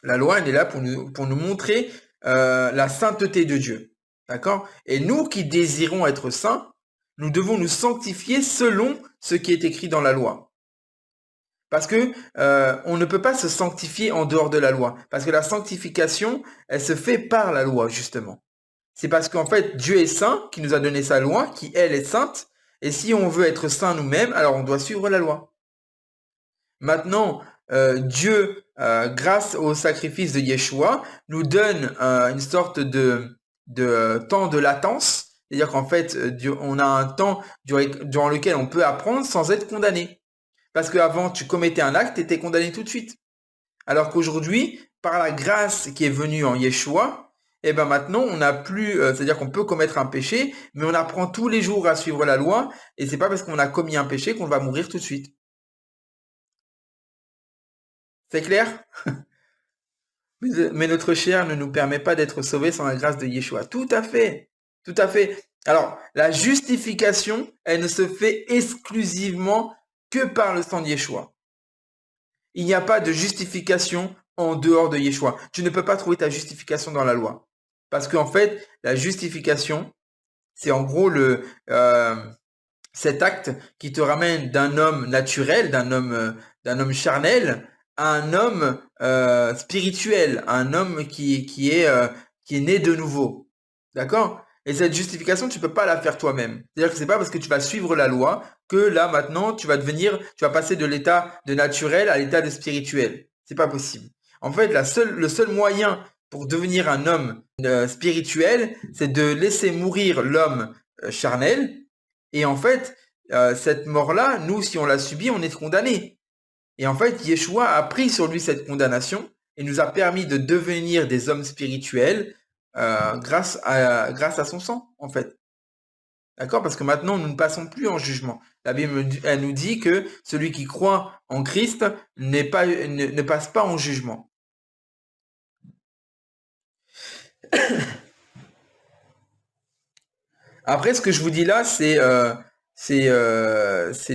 La loi, elle est là pour nous montrer la sainteté de Dieu. D'accord? Et nous qui désirons être saints, nous devons nous sanctifier selon ce qui est écrit dans la loi. Parce que on ne peut pas se sanctifier en dehors de la loi. Parce que la sanctification, elle se fait par la loi, justement. C'est parce qu'en fait, Dieu est saint, qui nous a donné sa loi, qui, elle, est sainte. Et si on veut être saint nous-mêmes, alors on doit suivre la loi. Maintenant, Dieu, grâce au sacrifice de Yeshua, nous donne une sorte de temps de latence. C'est-à-dire qu'en fait, on a un temps durant lequel on peut apprendre sans être condamné. Parce qu'avant, tu commettais un acte, tu étais condamné tout de suite. Alors qu'aujourd'hui, par la grâce qui est venue en Yeshua, eh ben maintenant, on n'a plus, c'est-à-dire qu'on peut commettre un péché, mais on apprend tous les jours à suivre la loi, et c'est pas parce qu'on a commis un péché qu'on va mourir tout de suite. C'est clair? Mais notre chair ne nous permet pas d'être sauvés sans la grâce de Yeshua. Tout à fait. Tout à fait. Alors, la justification, elle ne se fait exclusivement que par le sang de Yeshua. Il n'y a pas de justification en dehors de Yeshua. Tu ne peux pas trouver ta justification dans la loi. Parce qu'en fait, la justification, C'est en gros cet acte qui te ramène d'un homme naturel, d'un homme charnel, à un homme spirituel, à un homme qui est né de nouveau. D'accord? Et cette justification, tu peux pas la faire toi-même. C'est-à-dire que c'est pas parce que tu vas suivre la loi que là maintenant tu vas passer de l'état de naturel à l'état de spirituel. C'est pas possible. En fait, le seul moyen pour devenir un homme spirituel, c'est de laisser mourir l'homme charnel. Et en fait, cette mort-là, nous, si on l'a subie, on est condamné. Et en fait, Yeshua a pris sur lui cette condamnation et nous a permis de devenir des hommes spirituels grâce à son sang, en fait. D'accord? Parce que maintenant, nous ne passons plus en jugement. La Bible, elle nous dit que celui qui croit en Christ ne passe pas en jugement. Après, ce que je vous dis là, c'est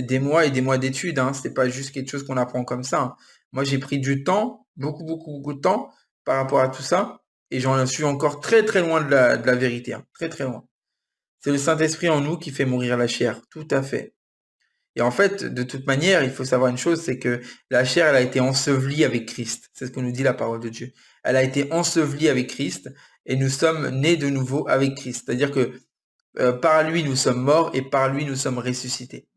des mois et des mois d'études. Hein. C'est pas juste quelque chose qu'on apprend comme ça. Hein. Moi, j'ai pris du temps, beaucoup de temps par rapport à tout ça, et j'en suis encore très très loin de la vérité. Hein. Très très loin. C'est le Saint-Esprit en nous qui fait mourir la chair. Tout à fait. Et en fait, de toute manière, il faut savoir une chose, c'est que la chair, elle a été ensevelie avec Christ. C'est ce que nous dit la parole de Dieu. Elle a été ensevelie avec Christ, et nous sommes nés de nouveau avec Christ. C'est-à-dire que par lui nous sommes morts et par lui nous sommes ressuscités.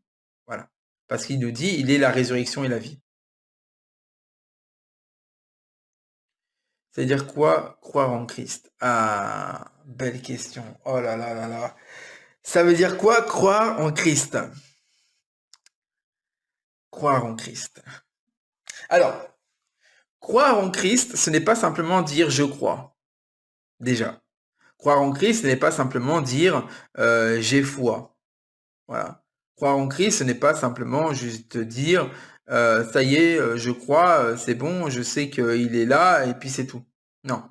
Voilà. Parce qu'il nous dit, il est la résurrection et la vie. C'est-à-dire quoi, croire en Christ? Ah, belle question. Oh là là là là. Ça veut dire quoi, croire en Christ? Croire en Christ. Alors, croire en Christ, ce n'est pas simplement dire je crois. Déjà. Croire en Christ, ce n'est pas simplement dire j'ai foi. Voilà. Croire en Christ, ce n'est pas simplement juste dire ça y est, je crois, c'est bon, je sais qu'il est là, et puis c'est tout. Non.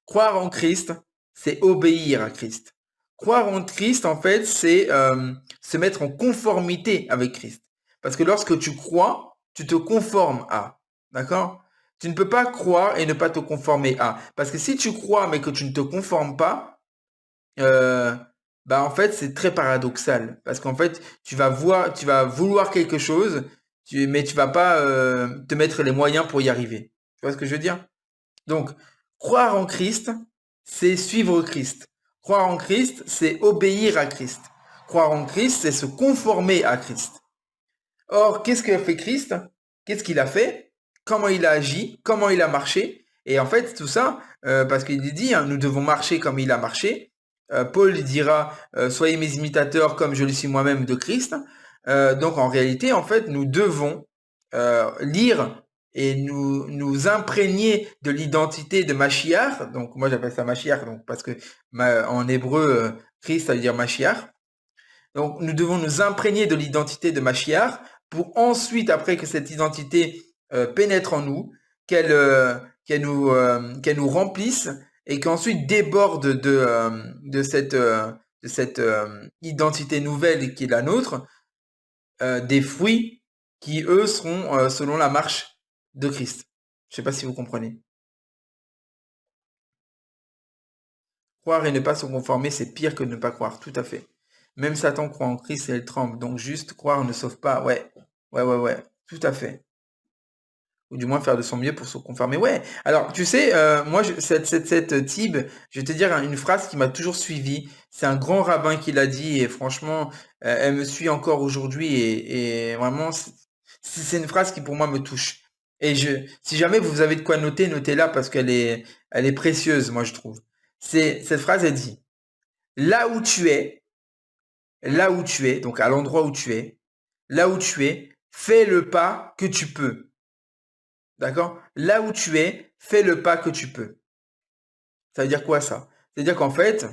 Croire en Christ, c'est obéir à Christ. Croire en Christ, en fait, c'est se mettre en conformité avec Christ. Parce que lorsque tu crois, tu te conformes à. D'accord? Tu ne peux pas croire et ne pas te conformer à. Parce que si tu crois mais que tu ne te conformes pas, euh, bah en fait c'est très paradoxal parce qu'en fait tu vas vouloir quelque chose, mais tu vas pas te mettre les moyens pour y arriver. Tu vois ce que je veux dire? Donc croire en Christ, c'est suivre Christ. Croire en Christ, c'est obéir à Christ. Croire en Christ, c'est se conformer à Christ. Or, qu'est-ce qu'a fait Christ? Qu'est-ce qu'il a fait? Comment il a agi? Comment il a marché? Et en fait, tout ça, parce qu'il dit, hein, nous devons marcher comme il a marché. Paul dira, soyez mes imitateurs comme je le suis moi-même de Christ. Donc, en réalité, en fait, nous devons lire et nous imprégner de l'identité de Mashiach. Donc, moi, j'appelle ça Mashiach, donc, parce que en hébreu, Christ, ça veut dire Mashiach. Donc, nous devons nous imprégner de l'identité de Mashiach pour ensuite, après que cette identité pénètre en nous, qu'elle nous remplisse et qu'ensuite déborde de cette identité nouvelle qui est la nôtre, des fruits qui, eux, seront selon la marche de Christ. Je ne sais pas si vous comprenez. Croire et ne pas se conformer, c'est pire que de ne pas croire, tout à fait. Même Satan croit en Christ et elle tremble. Donc juste croire ne sauve pas. Ouais, tout à fait. Ou du moins faire de son mieux pour se conformer. Ouais. Alors, tu sais, moi, cette Tib, je vais te dire une phrase qui m'a toujours suivi. C'est un grand rabbin qui l'a dit et franchement, elle me suit encore aujourd'hui et vraiment, c'est une phrase qui pour moi me touche. Et si jamais vous avez de quoi noter, notez-la parce elle est précieuse, moi, je trouve. Cette phrase, elle dit, là où tu es, donc à l'endroit où tu es, là où tu es, fais le pas que tu peux. D'accord? Là où tu es, fais le pas que tu peux. Ça veut dire quoi ça? C'est-à-dire qu'en fait,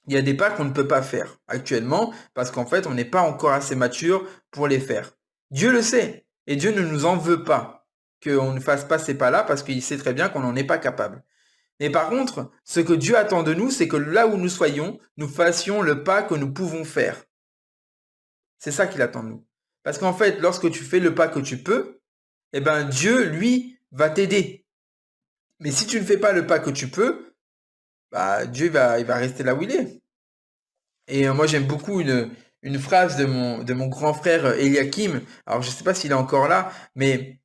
il y a des pas qu'on ne peut pas faire actuellement parce qu'en fait, on n'est pas encore assez mature pour les faire. Dieu le sait et Dieu ne nous en veut pas qu'on ne fasse pas ces pas-là parce qu'il sait très bien qu'on n'en est pas capable. Mais par contre, ce que Dieu attend de nous, c'est que là où nous soyons, nous fassions le pas que nous pouvons faire. C'est ça qu'il attend de nous. Parce qu'en fait, lorsque tu fais le pas que tu peux, eh ben Dieu, lui, va t'aider. Mais si tu ne fais pas le pas que tu peux, bah Dieu il va rester là où il est. Et moi, j'aime beaucoup une phrase de mon grand frère Eliakim. Alors, je sais pas s'il est encore là, mais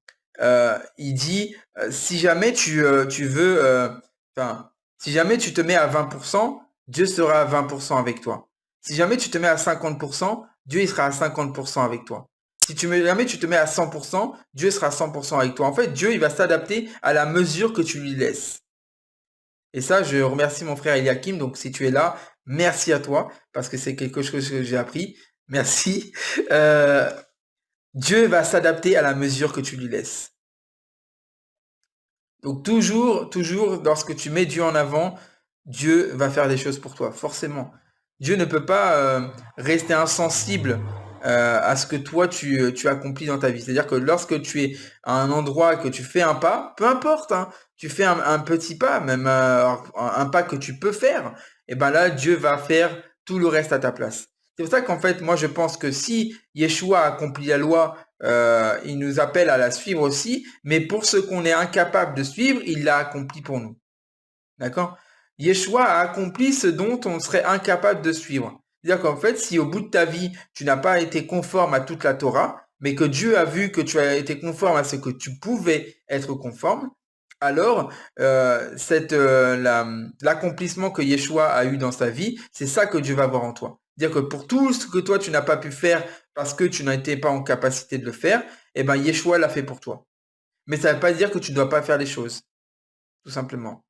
il dit, si jamais tu veux, enfin, si jamais tu te mets à 20%, Dieu sera à 20% avec toi. Si jamais tu te mets à 50%, Dieu il sera à 50% avec toi. Si jamais tu te mets à 100%, Dieu sera à 100% avec toi. En fait, Dieu, il va s'adapter à la mesure que tu lui laisses. Et ça, je remercie mon frère Eliakim. Donc, si tu es là, merci à toi, parce que c'est quelque chose que j'ai appris. Merci. Euh, Dieu va s'adapter à la mesure que tu lui laisses. Donc, toujours, lorsque tu mets Dieu en avant, Dieu va faire des choses pour toi, forcément. Dieu ne peut pas rester insensible à ce que toi, tu accomplis dans ta vie. C'est-à-dire que lorsque tu es à un endroit, que tu fais un pas, peu importe, hein, tu fais un petit pas, même un pas que tu peux faire, et ben là, Dieu va faire tout le reste à ta place. C'est pour ça qu'en fait, moi, je pense que si Yeshua accomplit la loi, il nous appelle à la suivre aussi, mais pour ce qu'on est incapable de suivre, il l'a accompli pour nous. D'accord? Yeshua a accompli ce dont on serait incapable de suivre. C'est-à-dire qu'en fait, si au bout de ta vie, tu n'as pas été conforme à toute la Torah, mais que Dieu a vu que tu as été conforme à ce que tu pouvais être conforme, alors l'accomplissement que Yeshua a eu dans sa vie, c'est ça que Dieu va voir en toi. C'est-à-dire que pour tout ce que toi, tu n'as pas pu faire parce que tu n'étais pas en capacité de le faire, eh ben, Yeshua l'a fait pour toi. Mais ça ne veut pas dire que tu ne dois pas faire les choses, tout simplement.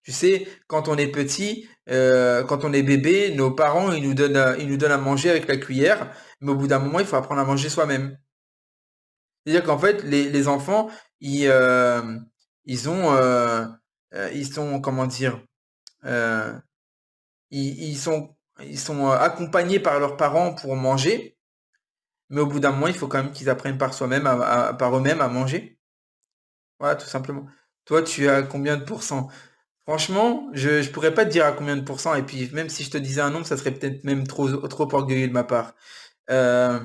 Tu sais, quand on est petit, quand on est bébé, nos parents, ils nous donnent à manger avec la cuillère, mais au bout d'un moment, il faut apprendre à manger soi-même. C'est-à-dire qu'en fait, les enfants, ils, ils ont, ils sont, comment dire, euh, ils sont accompagnés par leurs parents pour manger, mais au bout d'un moment, il faut quand même qu'ils apprennent par soi-même, par eux-mêmes à manger. Voilà, tout simplement. Toi, tu as combien de pourcents? Franchement, je pourrais pas te dire à combien de pourcents, et puis même si je te disais un nombre, ça serait peut-être même trop orgueilleux de ma part. Euh,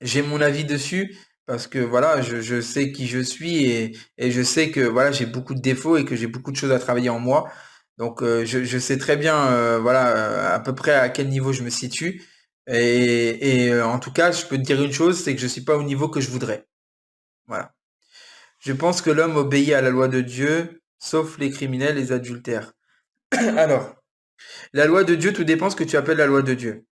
j'ai mon avis dessus, parce que voilà, je sais qui je suis, et je sais que voilà, j'ai beaucoup de défauts et que j'ai beaucoup de choses à travailler en moi. Donc je sais très bien voilà à peu près à quel niveau je me situe. En tout cas, je peux te dire une chose, c'est que je suis pas au niveau que je voudrais. Voilà. Je pense que l'homme obéit à la loi de Dieu, sauf les criminels et les adultères. Alors, la loi de Dieu, tout dépend ce que tu appelles la loi de Dieu.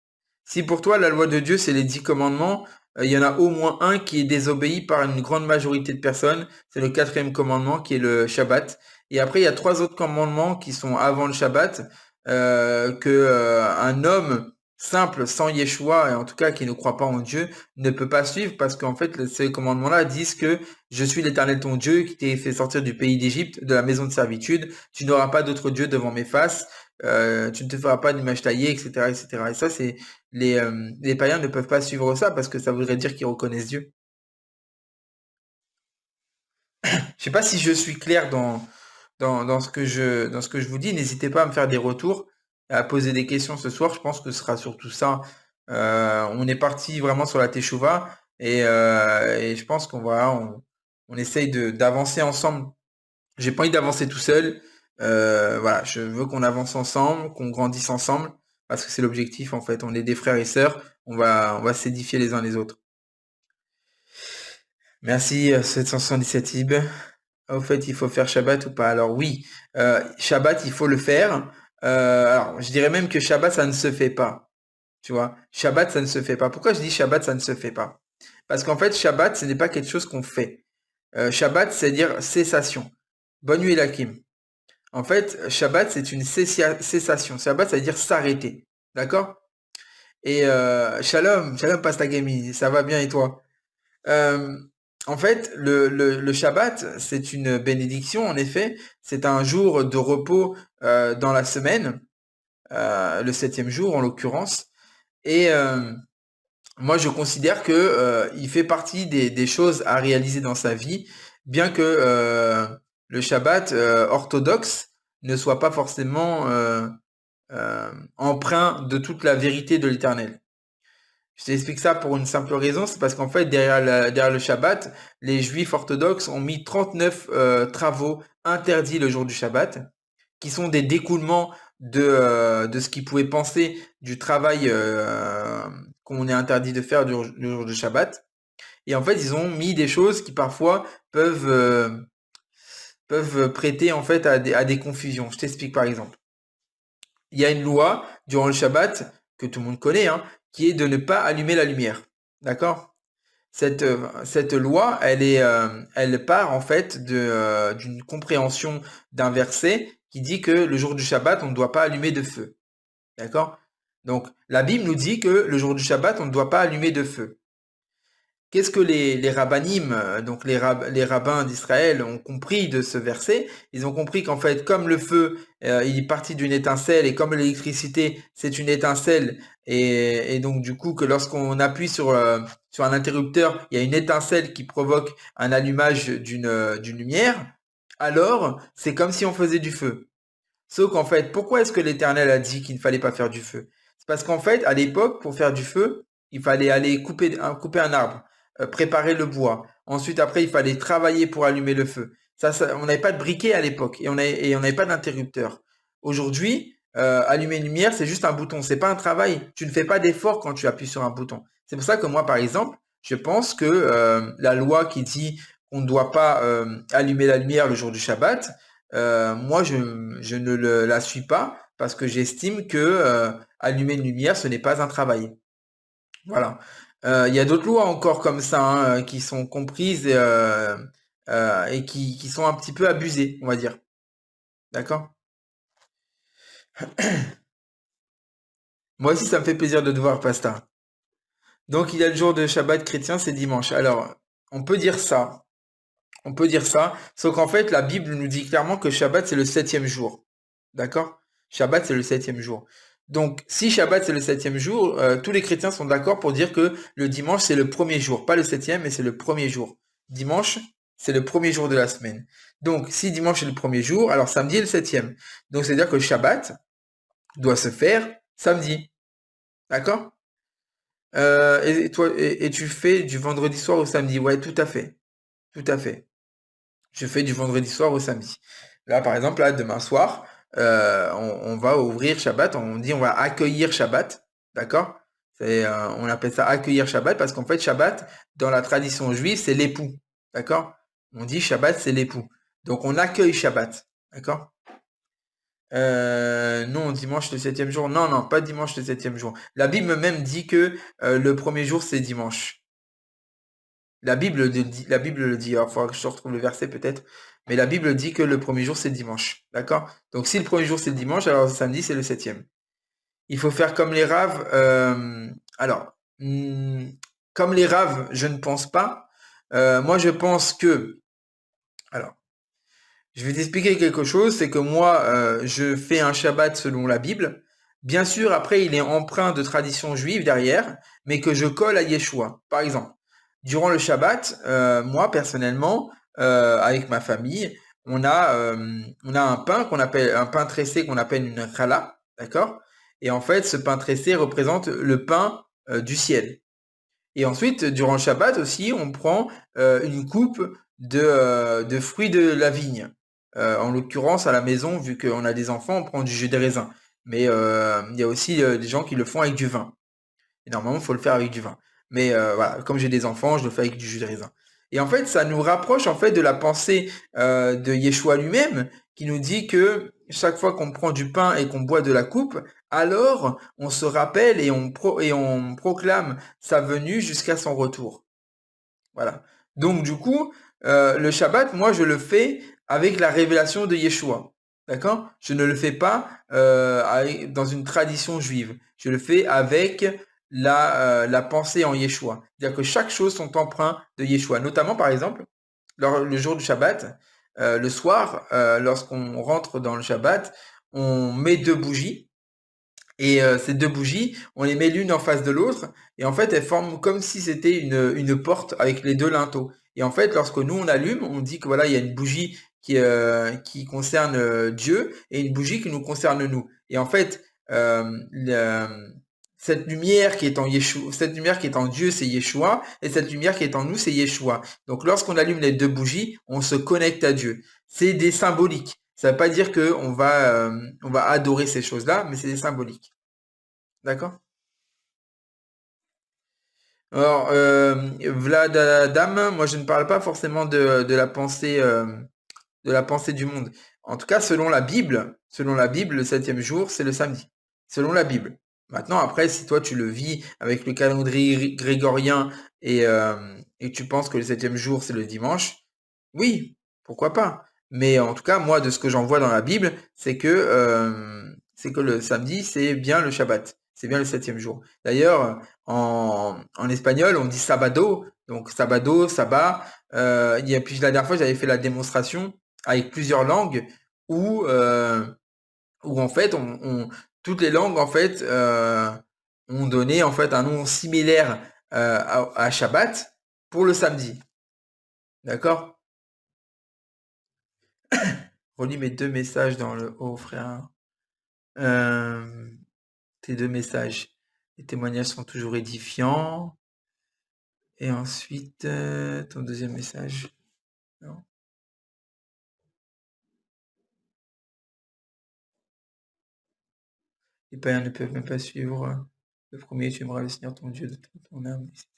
Si pour toi, la loi de Dieu, c'est les 10 commandements, il y en a au moins un qui est désobéi par une grande majorité de personnes. C'est le quatrième commandement qui est le Shabbat. Et après, il y a trois autres commandements qui sont avant le Shabbat, que un homme simple, sans Yeshua, et en tout cas qui ne croit pas en Dieu, ne peut pas suivre parce qu'en fait, ces commandements-là disent que je suis l'Éternel ton Dieu qui t'ai fait sortir du pays d'Égypte, de la maison de servitude. Tu n'auras pas d'autre Dieu devant mes faces. Tu ne te feras pas d'image taillée, etc., etc. Et ça, c'est les païens ne peuvent pas suivre ça parce que ça voudrait dire qu'ils reconnaissent Dieu. Je sais pas si je suis clair dans ce que je vous dis. N'hésitez pas à me faire des retours, à poser des questions ce soir. Je pense que ce sera surtout ça. On est parti vraiment sur la Teshuvah et je pense on essaye d'avancer ensemble. J'ai pas envie d'avancer tout seul. Voilà, je veux qu'on avance ensemble, qu'on grandisse ensemble parce que c'est l'objectif en fait. On est des frères et sœurs. On va s'édifier les uns les autres. Merci, 777 Ib. Au fait, il faut faire Shabbat ou pas? Alors oui, Shabbat, il faut le faire. Alors, je dirais même que Shabbat, ça ne se fait pas. Tu vois, Shabbat, ça ne se fait pas. Pourquoi je dis Shabbat, ça ne se fait pas? Parce qu'en fait, Shabbat, ce n'est pas quelque chose qu'on fait. Shabbat, c'est dire cessation. Bonne nuit, Lakim. En fait, Shabbat, c'est une cessation. Shabbat, ça veut dire s'arrêter. D'accord? Et shalom, shalom Pastagami, ça va bien et toi? Euh, En fait, le Shabbat, c'est une bénédiction, en effet. C'est un jour de repos dans la semaine, le septième jour en l'occurrence. Et moi, je considère que il fait partie des choses à réaliser dans sa vie, bien que le Shabbat orthodoxe ne soit pas forcément empreint de toute la vérité de l'Éternel. Je t'explique ça pour une simple raison, c'est parce qu'en fait, derrière le Shabbat, les Juifs orthodoxes ont mis 39 travaux interdits le jour du Shabbat. qui sont des découlements de ce qu'ils pouvaient penser du travail qu'on est interdit de faire le jour de Shabbat. Et en fait, ils ont mis des choses qui parfois peuvent prêter en fait à des confusions. Je t'explique par exemple. Il y a une loi durant le Shabbat que tout le monde connaît, hein, qui est de ne pas allumer la lumière. D'accord? Cette loi, elle part en fait d'une compréhension d'un verset qui dit que le jour du Shabbat, on ne doit pas allumer de feu. D'accord? Donc, la Bible nous dit que le jour du Shabbat, on ne doit pas allumer de feu. Qu'est-ce que les rabbinim, donc les rabbins d'Israël, ont compris de ce verset? Ils ont compris qu'en fait, comme le feu, il est parti d'une étincelle, et comme l'électricité, c'est une étincelle, et donc du coup, que lorsqu'on appuie sur un interrupteur, il y a une étincelle qui provoque un allumage d'une lumière, alors c'est comme si on faisait du feu. Sauf qu'en fait, pourquoi est-ce que l'Éternel a dit qu'il ne fallait pas faire du feu? C'est parce qu'en fait, à l'époque, pour faire du feu, il fallait aller couper un arbre, préparer le bois. Ensuite, après, il fallait travailler pour allumer le feu. On n'avait pas de briquet à l'époque et on n'avait pas d'interrupteur. Aujourd'hui, allumer une lumière, c'est juste un bouton, c'est pas un travail. Tu ne fais pas d'effort quand tu appuies sur un bouton. C'est pour ça que moi, par exemple, je pense que la loi qui dit qu'on ne doit pas allumer la lumière le jour du Shabbat, moi, je ne la suis pas parce que j'estime que allumer une lumière, ce n'est pas un travail. Voilà. Il y a d'autres lois encore comme ça hein, qui sont comprises et qui sont un petit peu abusées, on va dire. D'accord? Moi aussi, ça me fait plaisir de te voir, Pasta. Donc, il y a le jour de Shabbat chrétien, c'est dimanche. Alors, on peut dire ça. On peut dire ça, sauf qu'en fait, la Bible nous dit clairement que Shabbat, c'est le 7e jour. D'accord? Shabbat, c'est le 7e jour. Donc, si Shabbat, c'est le 7e jour, tous les chrétiens sont d'accord pour dire que le dimanche, c'est le premier jour. Pas le 7e, mais c'est le premier jour. Dimanche, c'est le premier jour de la semaine. Donc, si dimanche est le premier jour, alors samedi est le 7e. Donc, c'est-à-dire que Shabbat doit se faire samedi. D'accord? Et tu fais du vendredi soir au samedi. Ouais, tout à fait. Tout à fait. Je fais du vendredi soir au samedi. Là, par exemple, là, demain soir, on va ouvrir Shabbat. On dit on va accueillir Shabbat. D'accord? On appelle ça accueillir Shabbat parce qu'en fait, Shabbat, dans la tradition juive, c'est l'époux. D'accord? On dit Shabbat, c'est l'époux. Donc, on accueille Shabbat. D'accord? Non, dimanche le 7e jour. Non, non, pas dimanche le 7e jour. La Bible même dit que le premier jour, c'est dimanche. La Bible le dit. Alors, il faudra que je retrouve le verset peut-être. Mais la Bible dit que le premier jour, c'est le dimanche. D'accord? Donc, si le premier jour, c'est le dimanche, alors le samedi, c'est le 7e. Il faut faire comme les raves. Comme les raves, je ne pense pas. Moi, je pense que... Alors, je vais t'expliquer quelque chose. C'est que moi, je fais un Shabbat selon la Bible. Bien sûr, après, il est empreint de tradition juive derrière, mais que je colle à Yeshua. Par exemple, durant le Shabbat, moi, personnellement, avec ma famille, on a un pain un pain tressé qu'on appelle une challah, d'accord? Et en fait, ce pain tressé représente le pain du ciel. Et ensuite, durant le Shabbat aussi, on prend une coupe de fruits de la vigne. En l'occurrence, à la maison, vu qu'on a des enfants, on prend du jus de raisin. Mais il y a aussi des gens qui le font avec du vin. Et normalement, il faut le faire avec du vin. Mais voilà, comme j'ai des enfants, je le fais avec du jus de raisin. Et en fait, ça nous rapproche en fait de la pensée de Yeshua lui-même, qui nous dit que chaque fois qu'on prend du pain et qu'on boit de la coupe, alors on se rappelle et on proclame sa venue jusqu'à son retour. Voilà. Donc du coup, le Shabbat, moi, je le fais avec la révélation de Yeshua. D'accord? Je ne le fais pas dans une tradition juive. Je le fais avec la pensée en Yeshua. C'est-à-dire que chaque chose sont empreintes de Yeshua. Notamment, par exemple, le jour du Shabbat, le soir, lorsqu'on rentre dans le Shabbat, on met 2 bougies. Et ces 2 bougies, on les met l'une en face de l'autre. Et en fait, elles forment comme si c'était une porte avec les 2 linteaux. Et en fait, lorsque nous, on allume, on dit que voilà, il y a une bougie qui concerne Dieu et une bougie qui nous concerne nous. Et en fait, cette lumière qui est en Yeshua, cette lumière qui est en Dieu, c'est Yeshua, et cette lumière qui est en nous, c'est Yeshua. Donc, lorsqu'on allume les 2 bougies, on se connecte à Dieu. C'est des symboliques. Ça ne veut pas dire on va adorer ces choses-là, mais c'est des symboliques. D'accord? Alors, Vlad Adam, moi je ne parle pas forcément de la pensée du monde. En tout cas, selon la Bible, le septième jour, c'est le samedi. Selon la Bible. Maintenant, après, si toi tu le vis avec le calendrier grégorien et tu penses que le septième jour, c'est le dimanche, oui, pourquoi pas. Mais en tout cas, moi, de ce que j'en vois dans la Bible, c'est que le samedi, c'est bien le Shabbat. C'est bien le septième jour. D'ailleurs, en espagnol, on dit sabado. Donc, sabado, sabbat. Puis la dernière fois, j'avais fait la démonstration avec plusieurs langues où, où en fait, toutes les langues, en fait, ont donné, en fait, un nom similaire à Shabbat pour le samedi. D'accord? Relis mes deux messages dans le haut, frère. Tes deux messages. Les témoignages sont toujours édifiants. Et ensuite, ton deuxième message. Non. Les païens ne peuvent même pas suivre. Le premier, tu aimeras le Seigneur ton Dieu de toute ton âme, etc.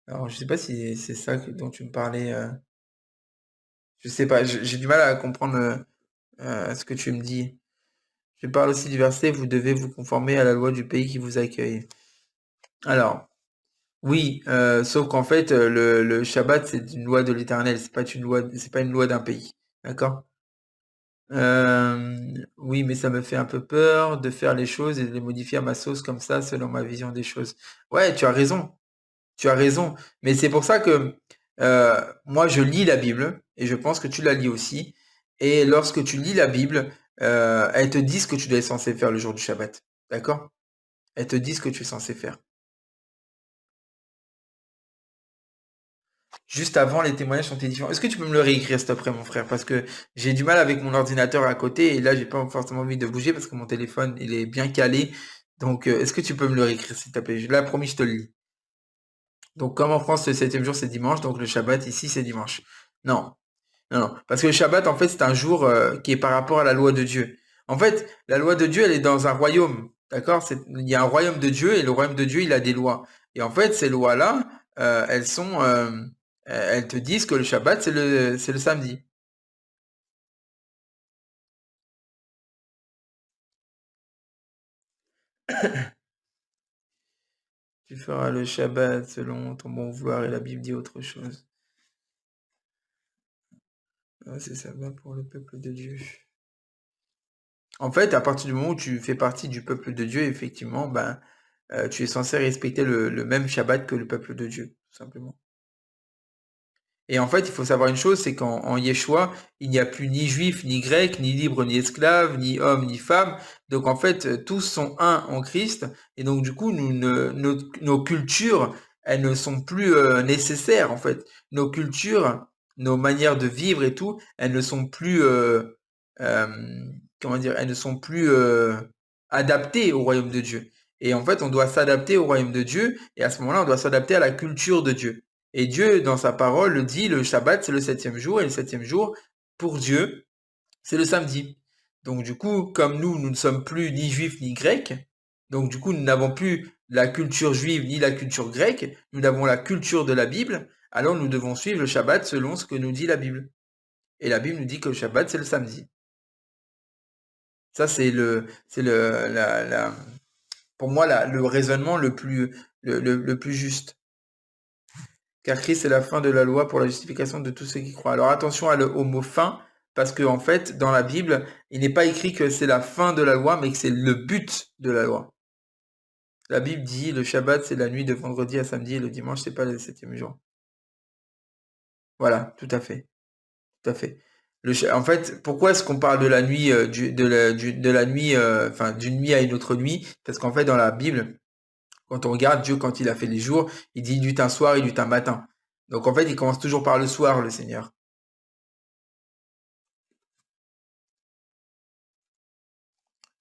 Alors, je sais pas si c'est ça dont tu me parlais. Je sais pas, j'ai du mal à comprendre ce que tu me dis. Je parle aussi du verset, vous devez vous conformer à la loi du pays qui vous accueille. Alors, oui, sauf qu'en fait, le Shabbat, c'est une loi de l'Éternel, c'est pas une loi d'un pays. D'accord? Oui, mais ça me fait un peu peur de faire les choses et de les modifier à ma sauce comme ça, selon ma vision des choses. Ouais, tu as raison. Tu as raison. Mais c'est pour ça que moi, je lis la Bible et je pense que tu la lis aussi. Et lorsque tu lis la Bible, elles te disent ce que tu es censé faire le jour du Shabbat. D'accord? Elles te disent ce que tu es censé faire. Juste avant, les témoignages sont édifiants. Est-ce que tu peux me le réécrire, s'il te plaît, mon frère? Parce que j'ai du mal avec mon ordinateur à côté et là, j'ai pas forcément envie de bouger parce que mon téléphone, il est bien calé. Donc, est-ce que tu peux me le réécrire, s'il te plaît? Là, promis, je te le lis. Donc, comme en France, le septième jour, c'est dimanche. Donc, le Shabbat, ici, c'est dimanche. Non. Non, non. Parce que le Shabbat, en fait, c'est un jour qui est par rapport à la loi de Dieu. En fait, la loi de Dieu, elle est dans un royaume. D'accord? Il y a un royaume de Dieu et le royaume de Dieu, il a des lois. Et en fait, ces lois-là, elles te disent que le Shabbat, c'est le samedi. Tu feras le Shabbat selon ton bon vouloir et la Bible dit autre chose. Ah, c'est Shabbat pour le peuple de Dieu. En fait, à partir du moment où tu fais partie du peuple de Dieu, effectivement, ben, tu es censé respecter le même Shabbat que le peuple de Dieu, tout simplement. Et en fait, il faut savoir une chose, c'est qu'en Yeshua, il n'y a plus ni juif, ni grec, ni libre, ni esclave, ni homme, ni femme. Donc en fait, tous sont un en Christ. Et donc du coup, nos cultures, elles ne sont plus nécessaires en fait. Nos cultures, nos manières de vivre et tout, elles ne sont plus, euh, comment dire, elles ne sont plus adaptées au royaume de Dieu. Et en fait, on doit s'adapter au royaume de Dieu. Et à ce moment-là, on doit s'adapter à la culture de Dieu. Et Dieu, dans sa parole, le dit, le Shabbat, c'est le septième jour, et le septième jour, pour Dieu, c'est le samedi. Donc du coup, comme nous ne sommes plus ni juifs ni grecs, donc du coup, nous n'avons plus la culture juive ni la culture grecque, nous avons la culture de la Bible, alors nous devons suivre le Shabbat selon ce que nous dit la Bible. Et la Bible nous dit que le Shabbat, c'est le samedi. Ça, pour moi, le raisonnement le plus juste. Car Christ est la fin de la loi pour la justification de tous ceux qui croient. Alors attention au mot fin, parce qu'en fait, dans la Bible, il n'est pas écrit que c'est la fin de la loi, mais que c'est le but de la loi. La Bible dit le Shabbat, c'est la nuit de vendredi à samedi, et le dimanche, c'est pas le septième jour. Voilà, tout à fait. Tout à fait. En fait, pourquoi est-ce qu'on parle de la nuit, de la nuit, enfin, d'une nuit à une autre nuit? Parce qu'en fait, dans la Bible, quand on regarde Dieu, quand il a fait les jours, il dit il y eut un soir, il y eut un matin. Donc en fait, il commence toujours par le soir, le Seigneur.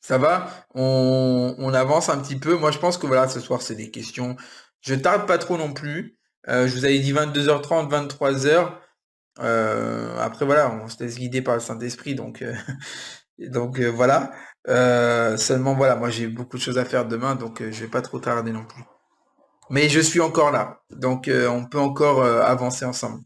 Ça va? On avance un petit peu. Moi, je pense que voilà, ce soir, c'est des questions. Je tarde pas trop non plus. Je vous avais dit 22h30, 23h. Après voilà, on se laisse guider par le Saint-Esprit, donc voilà. Seulement voilà, moi j'ai beaucoup de choses à faire demain, donc je vais pas trop tarder non plus. Mais je suis encore là, donc on peut encore avancer ensemble.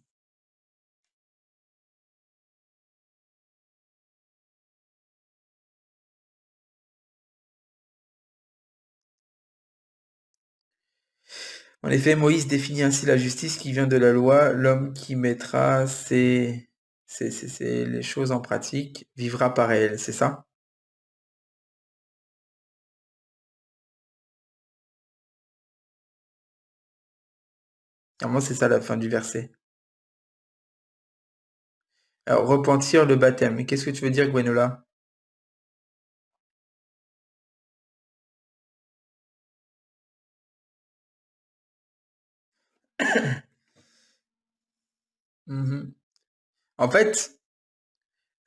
En effet, Moïse définit ainsi la justice qui vient de la loi. L'homme qui mettra les choses en pratique vivra par elle, c'est ça? Normalement, c'est ça la fin du verset. Alors, repentir le baptême. Mais qu'est-ce que tu veux dire, Gwenola? Mhm. En fait,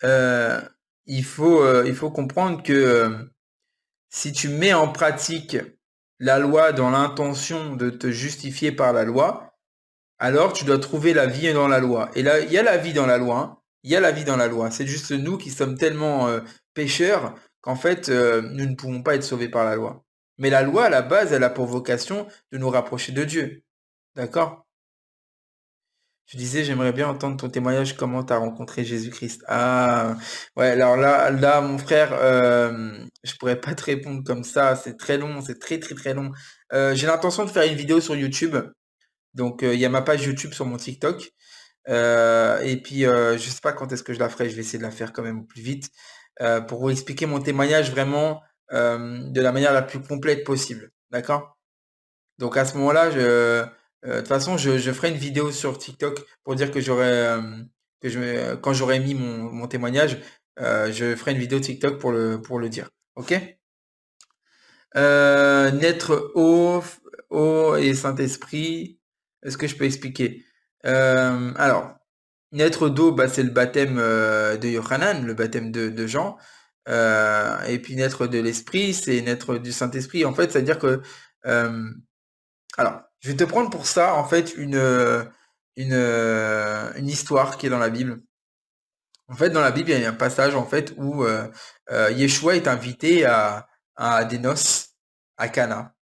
euh, il faut comprendre que si tu mets en pratique la loi dans l'intention de te justifier par la loi, alors tu dois trouver la vie dans la loi. Et là, il y a la vie dans la loi, hein. Il y a la vie dans la loi. C'est juste nous qui sommes tellement pécheurs qu'en fait, nous ne pouvons pas être sauvés par la loi. Mais la loi, à la base, elle a pour vocation de nous rapprocher de Dieu. D'accord? Je disais, j'aimerais bien entendre ton témoignage, comment tu as rencontré Jésus-Christ. Ah, ouais, alors là, mon frère, je pourrais pas te répondre comme ça. C'est très long, c'est très, très, très long. J'ai l'intention de faire une vidéo sur YouTube. Donc, il y a ma page YouTube sur mon TikTok. Et puis, je sais pas quand est-ce que je la ferai. Je vais essayer de la faire quand même au plus vite pour vous expliquer mon témoignage vraiment de la manière la plus complète possible. D'accord? Donc, à ce moment-là, de toute façon, je ferai une vidéo sur TikTok pour dire que quand j'aurai mis mon témoignage, je ferai une vidéo TikTok pour le dire. Ok? Naître eau et Saint-Esprit. Est-ce que je peux expliquer? Alors, naître d'eau, bah, c'est le baptême de Yohanan, le baptême de Jean. Et puis naître de l'Esprit, c'est naître du Saint-Esprit. En fait, c'est-à-dire que... euh, alors, je vais te prendre pour ça, en fait, une histoire qui est dans la Bible. En fait, dans la Bible, il y a un passage, en fait, où Yeshua est invité à des noces à Cana.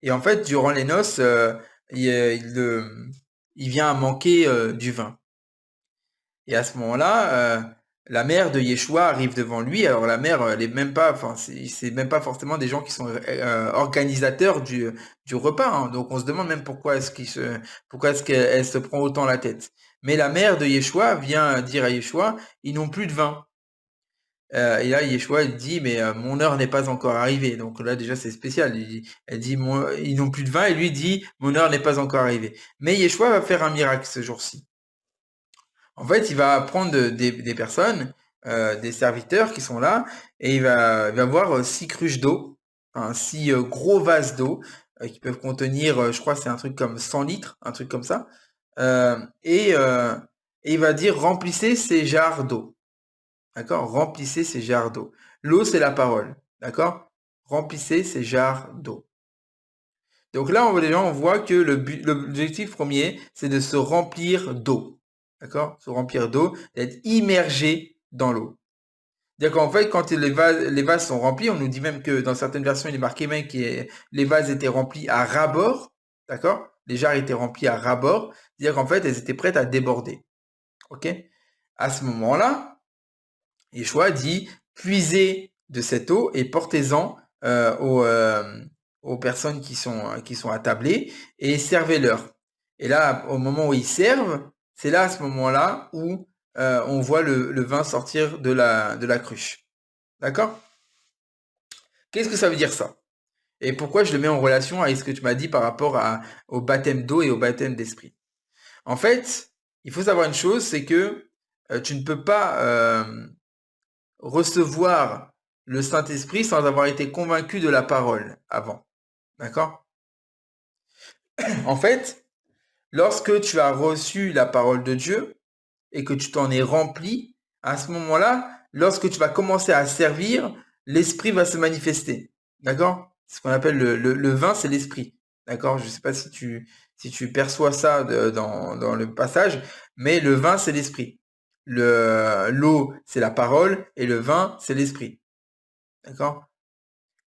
Et en fait, durant les noces, il vient à manquer du vin. Et à ce moment-là, la mère de Yeshua arrive devant lui. Alors la mère, elle est même pas, enfin, c'est même pas forcément des gens qui sont organisateurs du repas, hein. Donc on se demande même pourquoi est-ce qu'elle se prend autant la tête. Mais la mère de Yeshua vient dire à Yeshua, ils n'ont plus de vin. Et là, Yeshua, il dit, mais mon heure n'est pas encore arrivée. Donc là, déjà, c'est spécial. Elle dit, ils n'ont plus de vin, et lui dit, mon heure n'est pas encore arrivée. Mais Yeshua va faire un miracle ce jour-ci. En fait, il va prendre des personnes, des serviteurs qui sont là, et il va voir 6 cruches d'eau, enfin, 6 gros vases d'eau, qui peuvent contenir, je crois, c'est un truc comme 100 litres, un truc comme ça. Euh, et, euh, et il va dire, remplissez ces jarres d'eau. D'accord? Remplissez ces jarres d'eau. L'eau, c'est la parole. D'accord? Remplissez ces jarres d'eau. Donc là, déjà, on voit que l'objectif premier, c'est de se remplir d'eau. D'accord? Se remplir d'eau, d'être immergé dans l'eau. C'est-à-dire qu'en fait, quand les vases sont remplis, on nous dit même que dans certaines versions, il est marqué même que les vases étaient remplis à ras-bord. D'accord? Les jarres étaient remplies à ras-bord. C'est-à-dire qu'en fait, elles étaient prêtes à déborder. OK? À ce moment-là, Yeshua dit, puisez de cette eau et portez-en aux personnes qui sont attablées et servez-leur. Et là, au moment où ils servent, c'est là, à ce moment-là, où on voit le vin sortir de la cruche. D'accord? Qu'est-ce que ça veut dire ça? Et pourquoi je le mets en relation avec ce que tu m'as dit par rapport au baptême d'eau et au baptême d'esprit? En fait, il faut savoir une chose, c'est que tu ne peux pas recevoir le Saint-Esprit sans avoir été convaincu de la parole avant. D'accord? En fait, lorsque tu as reçu la parole de Dieu et que tu t'en es rempli, à ce moment-là, lorsque tu vas commencer à servir, l'Esprit va se manifester. D'accord? Ce qu'on appelle le vin, c'est l'Esprit. D'accord? Je ne sais pas si tu perçois ça dans le passage, mais le vin, c'est l'esprit. L'eau, c'est la parole, et le vin, c'est l'esprit. D'accord?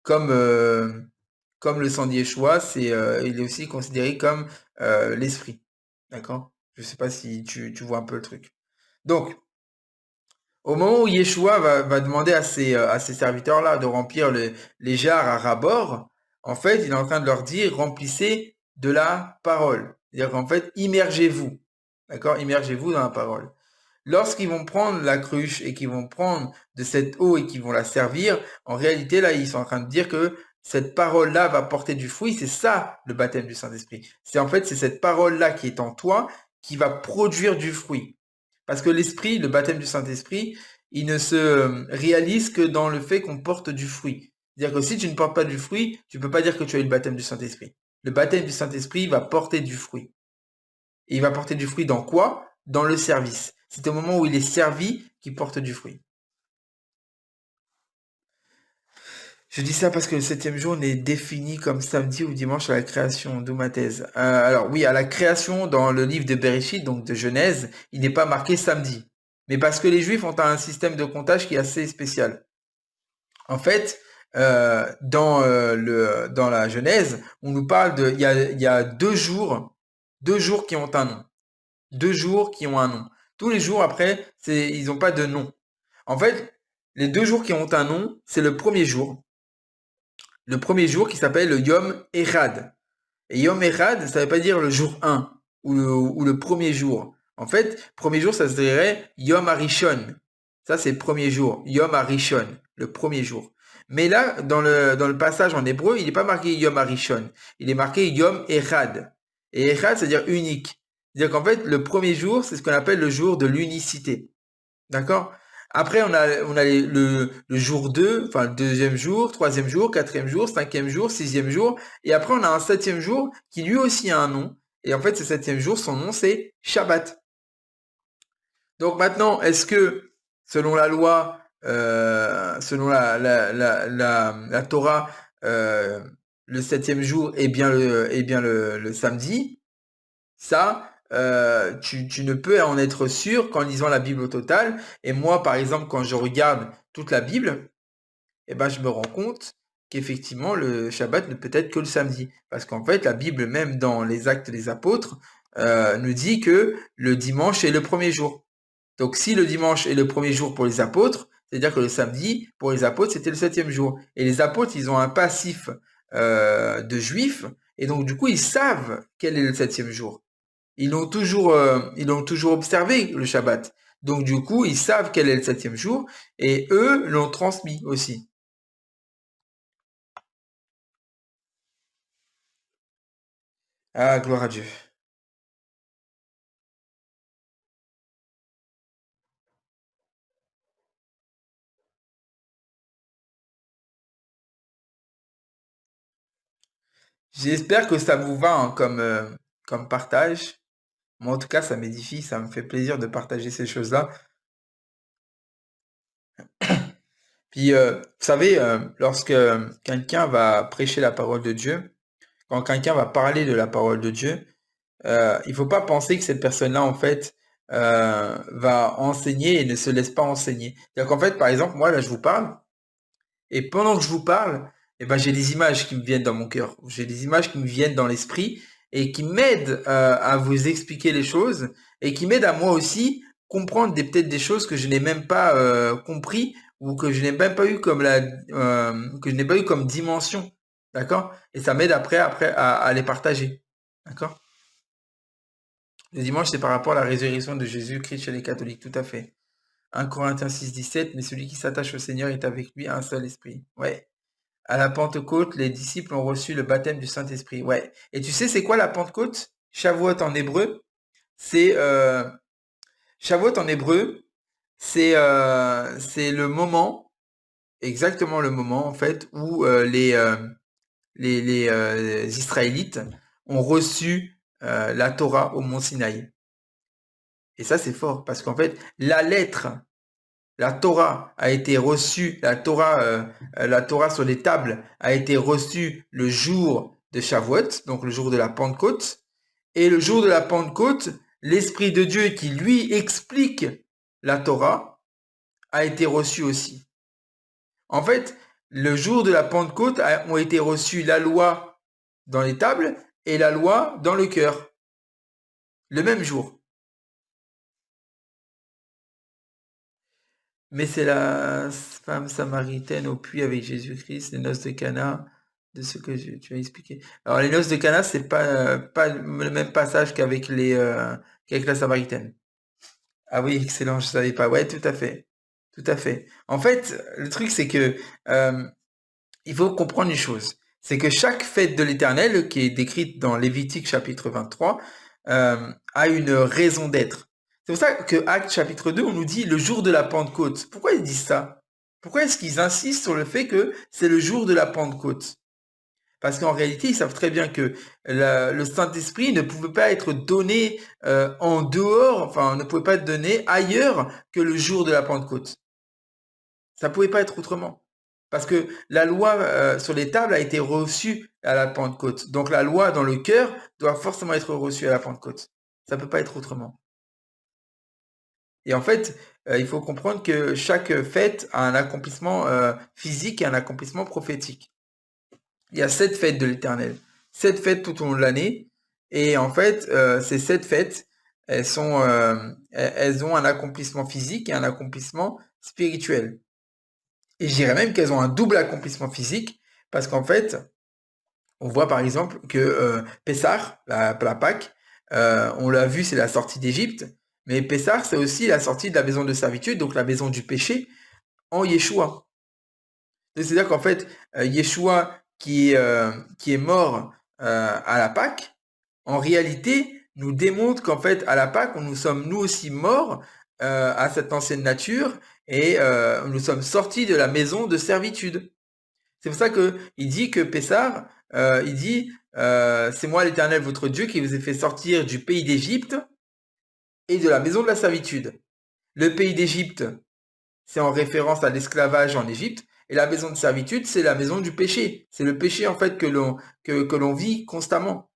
Comme, comme le sang d'Yeshua, il est aussi considéré comme l'esprit. D'accord? Je ne sais pas si tu vois un peu le truc. Donc, au moment où Yeshua va demander à ces serviteurs-là de remplir les jarres à ras-bord, en fait, il est en train de leur dire, remplissez de la parole. C'est-à-dire qu'en fait, immergez-vous. D'accord? Immergez-vous dans la parole. Lorsqu'ils vont prendre la cruche et qu'ils vont prendre de cette eau et qu'ils vont la servir, en réalité, là, ils sont en train de dire que cette parole-là va porter du fruit. C'est ça, le baptême du Saint-Esprit. C'est cette parole-là qui est en toi qui va produire du fruit. Parce que l'esprit, le baptême du Saint-Esprit, il ne se réalise que dans le fait qu'on porte du fruit. C'est-à-dire que si tu ne portes pas du fruit, tu ne peux pas dire que tu as eu le baptême du Saint-Esprit. Le baptême du Saint-Esprit va porter du fruit. Et il va porter du fruit dans quoi? Dans le service. C'est au moment où il est servi qu'il porte du fruit. Je dis ça parce que le septième jour n'est défini comme samedi ou dimanche à la création, d'où ma thèse. Alors oui, à la création dans le livre de Bereshit, donc de Genèse, il n'est pas marqué samedi. Mais parce que les Juifs ont un système de comptage qui est assez spécial. En fait, dans la Genèse, on nous parle il y a 2 jours qui ont un nom. 2 jours qui ont un nom. Tous les jours après, ils n'ont pas de nom. En fait, les 2 jours qui ont un nom, c'est le premier jour. Le premier jour qui s'appelle le Yom Erad. Et Yom Erad, ça ne veut pas dire le jour 1 ou le premier jour. En fait, premier jour, ça se dirait Yom Arishon. Ça, c'est le premier jour. Yom Arishon, le premier jour. Mais là, dans le passage en hébreu, il n'est pas marqué Yom Arishon. Il est marqué Yom Erad. Et Erad, c'est-à-dire unique. C'est-à-dire qu'en fait, le premier jour, c'est ce qu'on appelle le jour de l'unicité. D'accord? Après, on a le jour 2, enfin le deuxième jour, troisième jour, quatrième jour, cinquième jour, sixième jour. Et après, on a un septième jour qui lui aussi a un nom. Et en fait, ce septième jour, son nom, c'est Shabbat. Donc maintenant, est-ce que, selon la loi, selon la Torah, le septième jour est bien le samedi? Ça, tu ne peux en être sûr qu'en lisant la Bible au total. Et moi, par exemple, quand je regarde toute la Bible, eh ben, je me rends compte qu'effectivement, le Shabbat ne peut être que le samedi. Parce qu'en fait, la Bible, même dans les Actes des Apôtres, nous dit que le dimanche est le premier jour. Donc, si le dimanche est le premier jour pour les apôtres, c'est-à-dire que le samedi, pour les apôtres, c'était le septième jour. Et les apôtres, ils ont un passif de juifs, et donc du coup, ils savent quel est le septième jour. Ils l'ont toujours observé, le Shabbat. Donc du coup, ils savent quel est le septième jour, et eux l'ont transmis aussi. Ah, gloire à Dieu. J'espère que ça vous va hein, comme partage. Moi, en tout cas, ça m'édifie, ça me fait plaisir de partager ces choses-là. Puis, vous savez, lorsque quelqu'un va prêcher la parole de Dieu, quand quelqu'un va parler de la parole de Dieu, il faut pas penser que cette personne-là, en fait, va enseigner et ne se laisse pas enseigner. C'est-à-dire qu'en fait, par exemple, moi, là, je vous parle, et pendant que je vous parle, eh ben, j'ai des images qui me viennent dans mon cœur. J'ai des images qui me viennent dans l'esprit et qui m'aident à vous expliquer les choses et qui m'aident à moi aussi comprendre peut-être des choses que je n'ai même pas compris ou que je n'ai même pas eu que je n'ai pas eu comme dimension. D'accord? Et ça m'aide après à les partager. D'accord? Le dimanche, c'est par rapport à la résurrection de Jésus-Christ chez les catholiques, tout à fait. 1 Corinthiens 6, 17, mais celui qui s'attache au Seigneur est avec lui un seul esprit. Ouais. À la Pentecôte, les disciples ont reçu le baptême du Saint-Esprit. Ouais. Et tu sais, c'est quoi la Pentecôte? Shavuot en hébreu, c'est Shavuot en hébreu, c'est le moment, exactement le moment en fait, où les Israélites ont reçu la Torah au mont Sinaï. Et ça, c'est fort parce qu'en fait, la Torah a été reçue, la Torah sur les tables a été reçue le jour de Shavuot, donc le jour de la Pentecôte. Et le jour de la Pentecôte, l'Esprit de Dieu qui lui explique la Torah a été reçu aussi. En fait, le jour de la Pentecôte ont été reçus la loi dans les tables et la loi dans le cœur, le même jour. Mais c'est la femme samaritaine au puits avec Jésus-Christ, les noces de Cana, de ce que tu as expliqué. Alors les noces de Cana, c'est pas le même passage qu'avec qu'avec la samaritaine. Ah oui, excellent, je savais pas. Ouais, tout à fait. Tout à fait. En fait, le truc, c'est que il faut comprendre une chose. C'est que chaque fête de l'Éternel, qui est décrite dans Lévitique chapitre 23, a une raison d'être. C'est pour ça que Actes chapitre 2, on nous dit le jour de la Pentecôte. Pourquoi ils disent ça? Pourquoi est-ce qu'ils insistent sur le fait que c'est le jour de la Pentecôte? Parce qu'en réalité, ils savent très bien que le Saint-Esprit ne pouvait pas être donné en dehors, enfin, ne pouvait pas être donné ailleurs que le jour de la Pentecôte. Ça pouvait pas être autrement. Parce que la loi sur les tables a été reçue à la Pentecôte. Donc la loi dans le cœur doit forcément être reçue à la Pentecôte. Ça peut pas être autrement. Et en fait, il faut comprendre que chaque fête a un accomplissement physique et un accomplissement prophétique. Il y a 7 fêtes de l'Éternel. 7 fêtes tout au long de l'année. Et en fait, ces 7 fêtes, elles ont un accomplissement physique et un accomplissement spirituel. Et je dirais même qu'elles ont un double accomplissement physique, parce qu'en fait, on voit par exemple que Pessah, la Pâque, on l'a vu, c'est la sortie d'Égypte, mais Pessah, c'est aussi la sortie de la maison de servitude, donc la maison du péché, en Yeshua. C'est-à-dire qu'en fait, Yeshua qui est mort à la Pâque, en réalité, nous démontre qu'en fait, à la Pâque, nous sommes nous aussi morts à cette ancienne nature et nous sommes sortis de la maison de servitude. C'est pour ça qu'il dit que Pessah, il dit c'est moi l'Éternel votre Dieu qui vous ai fait sortir du pays d'Égypte et de la maison de la servitude. Le pays d'Égypte, c'est en référence à l'esclavage en Égypte, et la maison de servitude, c'est la maison du péché. C'est le péché en fait que l'on vit constamment.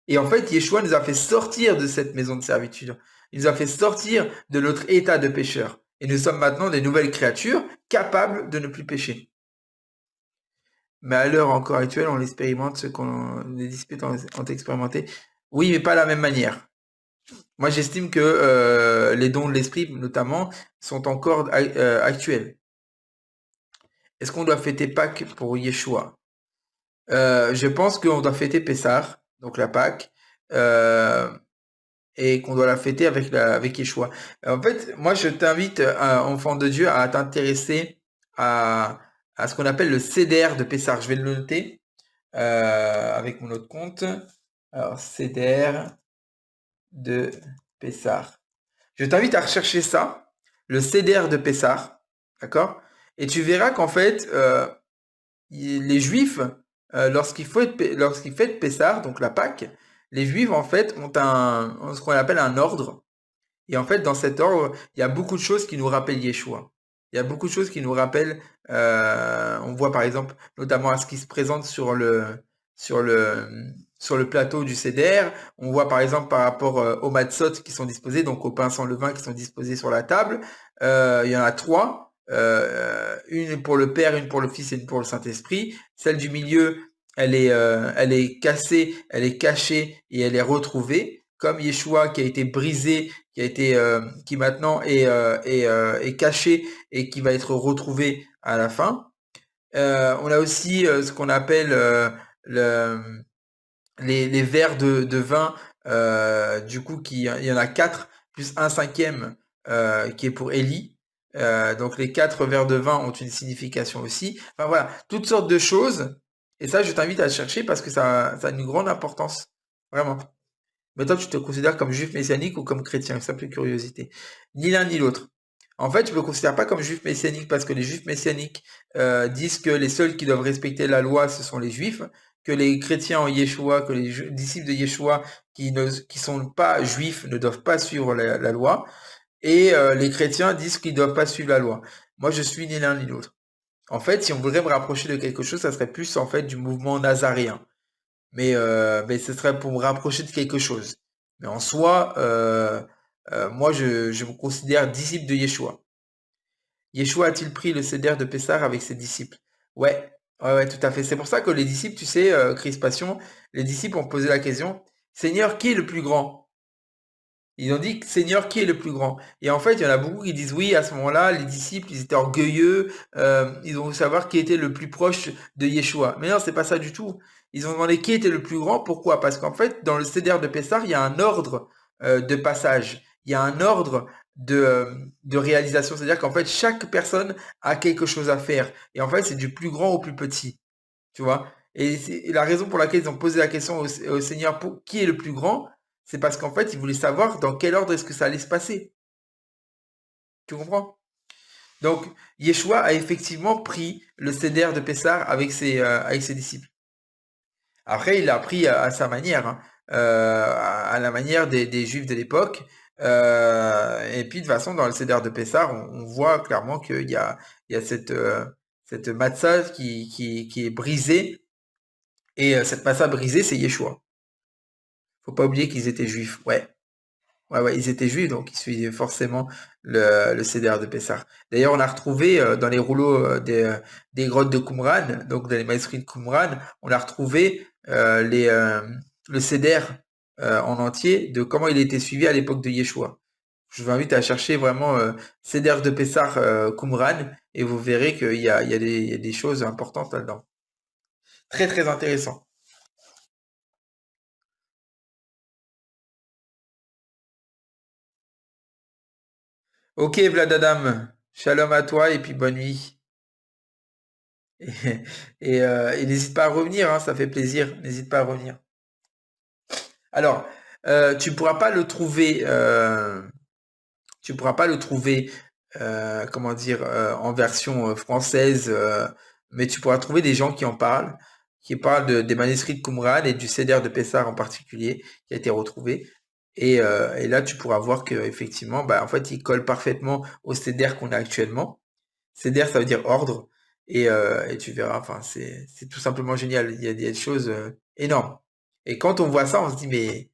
Et en fait, Yeshua nous a fait sortir de cette maison de servitude. Il nous a fait sortir de notre état de pécheur. Et nous sommes maintenant des nouvelles créatures capables de ne plus pécher. Mais à l'heure encore actuelle, on expérimente ce qu'on les disputes ont expérimenté. Oui, mais pas de la même manière. Moi, j'estime que les dons de l'esprit, notamment, sont encore actuels. Est-ce qu'on doit fêter Pâques pour Yeshua? Je pense qu'on doit fêter Pessah, donc la Pâque, et qu'on doit la fêter avec Yeshua. En fait, moi, je t'invite, enfant de Dieu, à t'intéresser à ce qu'on appelle le Seder de Pessah. Je vais le noter avec mon autre compte. Alors, Seder de Pessah. Je t'invite à rechercher ça, le Seder de Pessah, d'accord? Et tu verras qu'en fait, les Juifs, lorsqu'ils fêtent Pessah, donc la Pâque, les Juifs en fait ont ce qu'on appelle un ordre. Et en fait, dans cet ordre, il y a beaucoup de choses qui nous rappellent Yeshua. Il y a beaucoup de choses qui nous rappellent. On voit par exemple, notamment à ce qui se présente sur le sur le plateau du Seder. On voit par exemple par rapport aux matzot qui sont disposés, donc aux pains sans levain qui sont disposés sur la table. Il y en a 3. Une pour le Père, une pour le Fils et une pour le Saint-Esprit. Celle du milieu, elle est cassée, elle est cachée et elle est retrouvée, comme Yeshua qui a été brisé, qui maintenant est caché et qui va être retrouvé à la fin. On a aussi ce qu'on appelle les verres de vin, du coup, il y en a 4, plus un cinquième qui est pour Élie. Donc les 4 verres de vin ont une signification aussi. Enfin voilà, toutes sortes de choses. Et ça, je t'invite à le chercher parce que ça a une grande importance. Vraiment. Mais toi, tu te considères comme juif messianique ou comme chrétien? Simple curiosité. Ni l'un ni l'autre. En fait, je me considère pas comme juif messianique parce que les juifs messianiques disent que les seuls qui doivent respecter la loi, ce sont les juifs, que les chrétiens en Yeshua, que les disciples de Yeshua qui sont pas juifs ne doivent pas suivre la loi, et les chrétiens disent qu'ils doivent pas suivre la loi. Moi, je suis ni l'un ni l'autre. En fait, si on voudrait me rapprocher de quelque chose, ça serait plus en fait du mouvement nazaréen. mais ce serait pour me rapprocher de quelque chose. Mais en soi, moi, je me considère disciple de Yeshua. Yeshua a-t-il pris le céder de Pessah avec ses disciples? Ouais, ouais, ouais, tout à fait. C'est pour ça que les disciples, tu sais, Crispation, les disciples ont posé la question, Seigneur, qui est le plus grand? Ils ont dit, Seigneur, qui est le plus grand? Et en fait, il y en a beaucoup qui disent, oui, à ce moment-là, les disciples, ils étaient orgueilleux, ils ont voulu savoir qui était le plus proche de Yeshua. Mais non, c'est pas ça du tout. Ils ont demandé qui était le plus grand. Pourquoi? Parce qu'en fait, dans le Seder de Pessah, il y a un ordre de passage. Il y a un ordre de réalisation. C'est-à-dire qu'en fait, chaque personne a quelque chose à faire. Et en fait, c'est du plus grand au plus petit. Tu vois? Et c'est la raison pour laquelle ils ont posé la question au Seigneur pour qui est le plus grand, c'est parce qu'en fait, ils voulaient savoir dans quel ordre est-ce que ça allait se passer. Tu comprends? Donc, Yeshua a effectivement pris le Seder de Pessah avec ses disciples. Après, il l'a pris à sa manière, hein, à la manière des Juifs de l'époque. Et puis, de toute façon, dans le Seder de Pessah, on voit clairement il y a cette matzah qui est brisée. Et cette matzah brisée, c'est Yeshua. Faut pas oublier qu'ils étaient juifs. Ouais. Ouais, ouais, ils étaient juifs, donc ils suivaient forcément le Seder de Pessah. D'ailleurs, on a retrouvé dans les rouleaux des grottes de Qumran, donc dans les manuscrits de Qumran, on a retrouvé le Seder en entier de comment il était suivi à l'époque de Yeshua. Je vous invite à chercher vraiment Seder de Pessah Qumran et vous verrez il y a des choses importantes là-dedans. Très très intéressant. Ok, Vladadam, shalom à toi et puis bonne nuit. Et, et n'hésite pas à revenir, hein, ça fait plaisir. N'hésite pas à revenir. Alors, tu pourras pas le trouver, tu pourras pas le trouver, comment dire, en version française, mais tu pourras trouver des gens qui parlent des manuscrits de Qumran et du Seder de Pessah en particulier, qui a été retrouvé. Et là, tu pourras voir que effectivement, bah, en fait, il colle parfaitement au Seder qu'on a actuellement. Seder, ça veut dire ordre. Et tu verras, enfin, c'est tout simplement génial. Il y a des choses énormes. Et quand on voit ça, on se dit, mais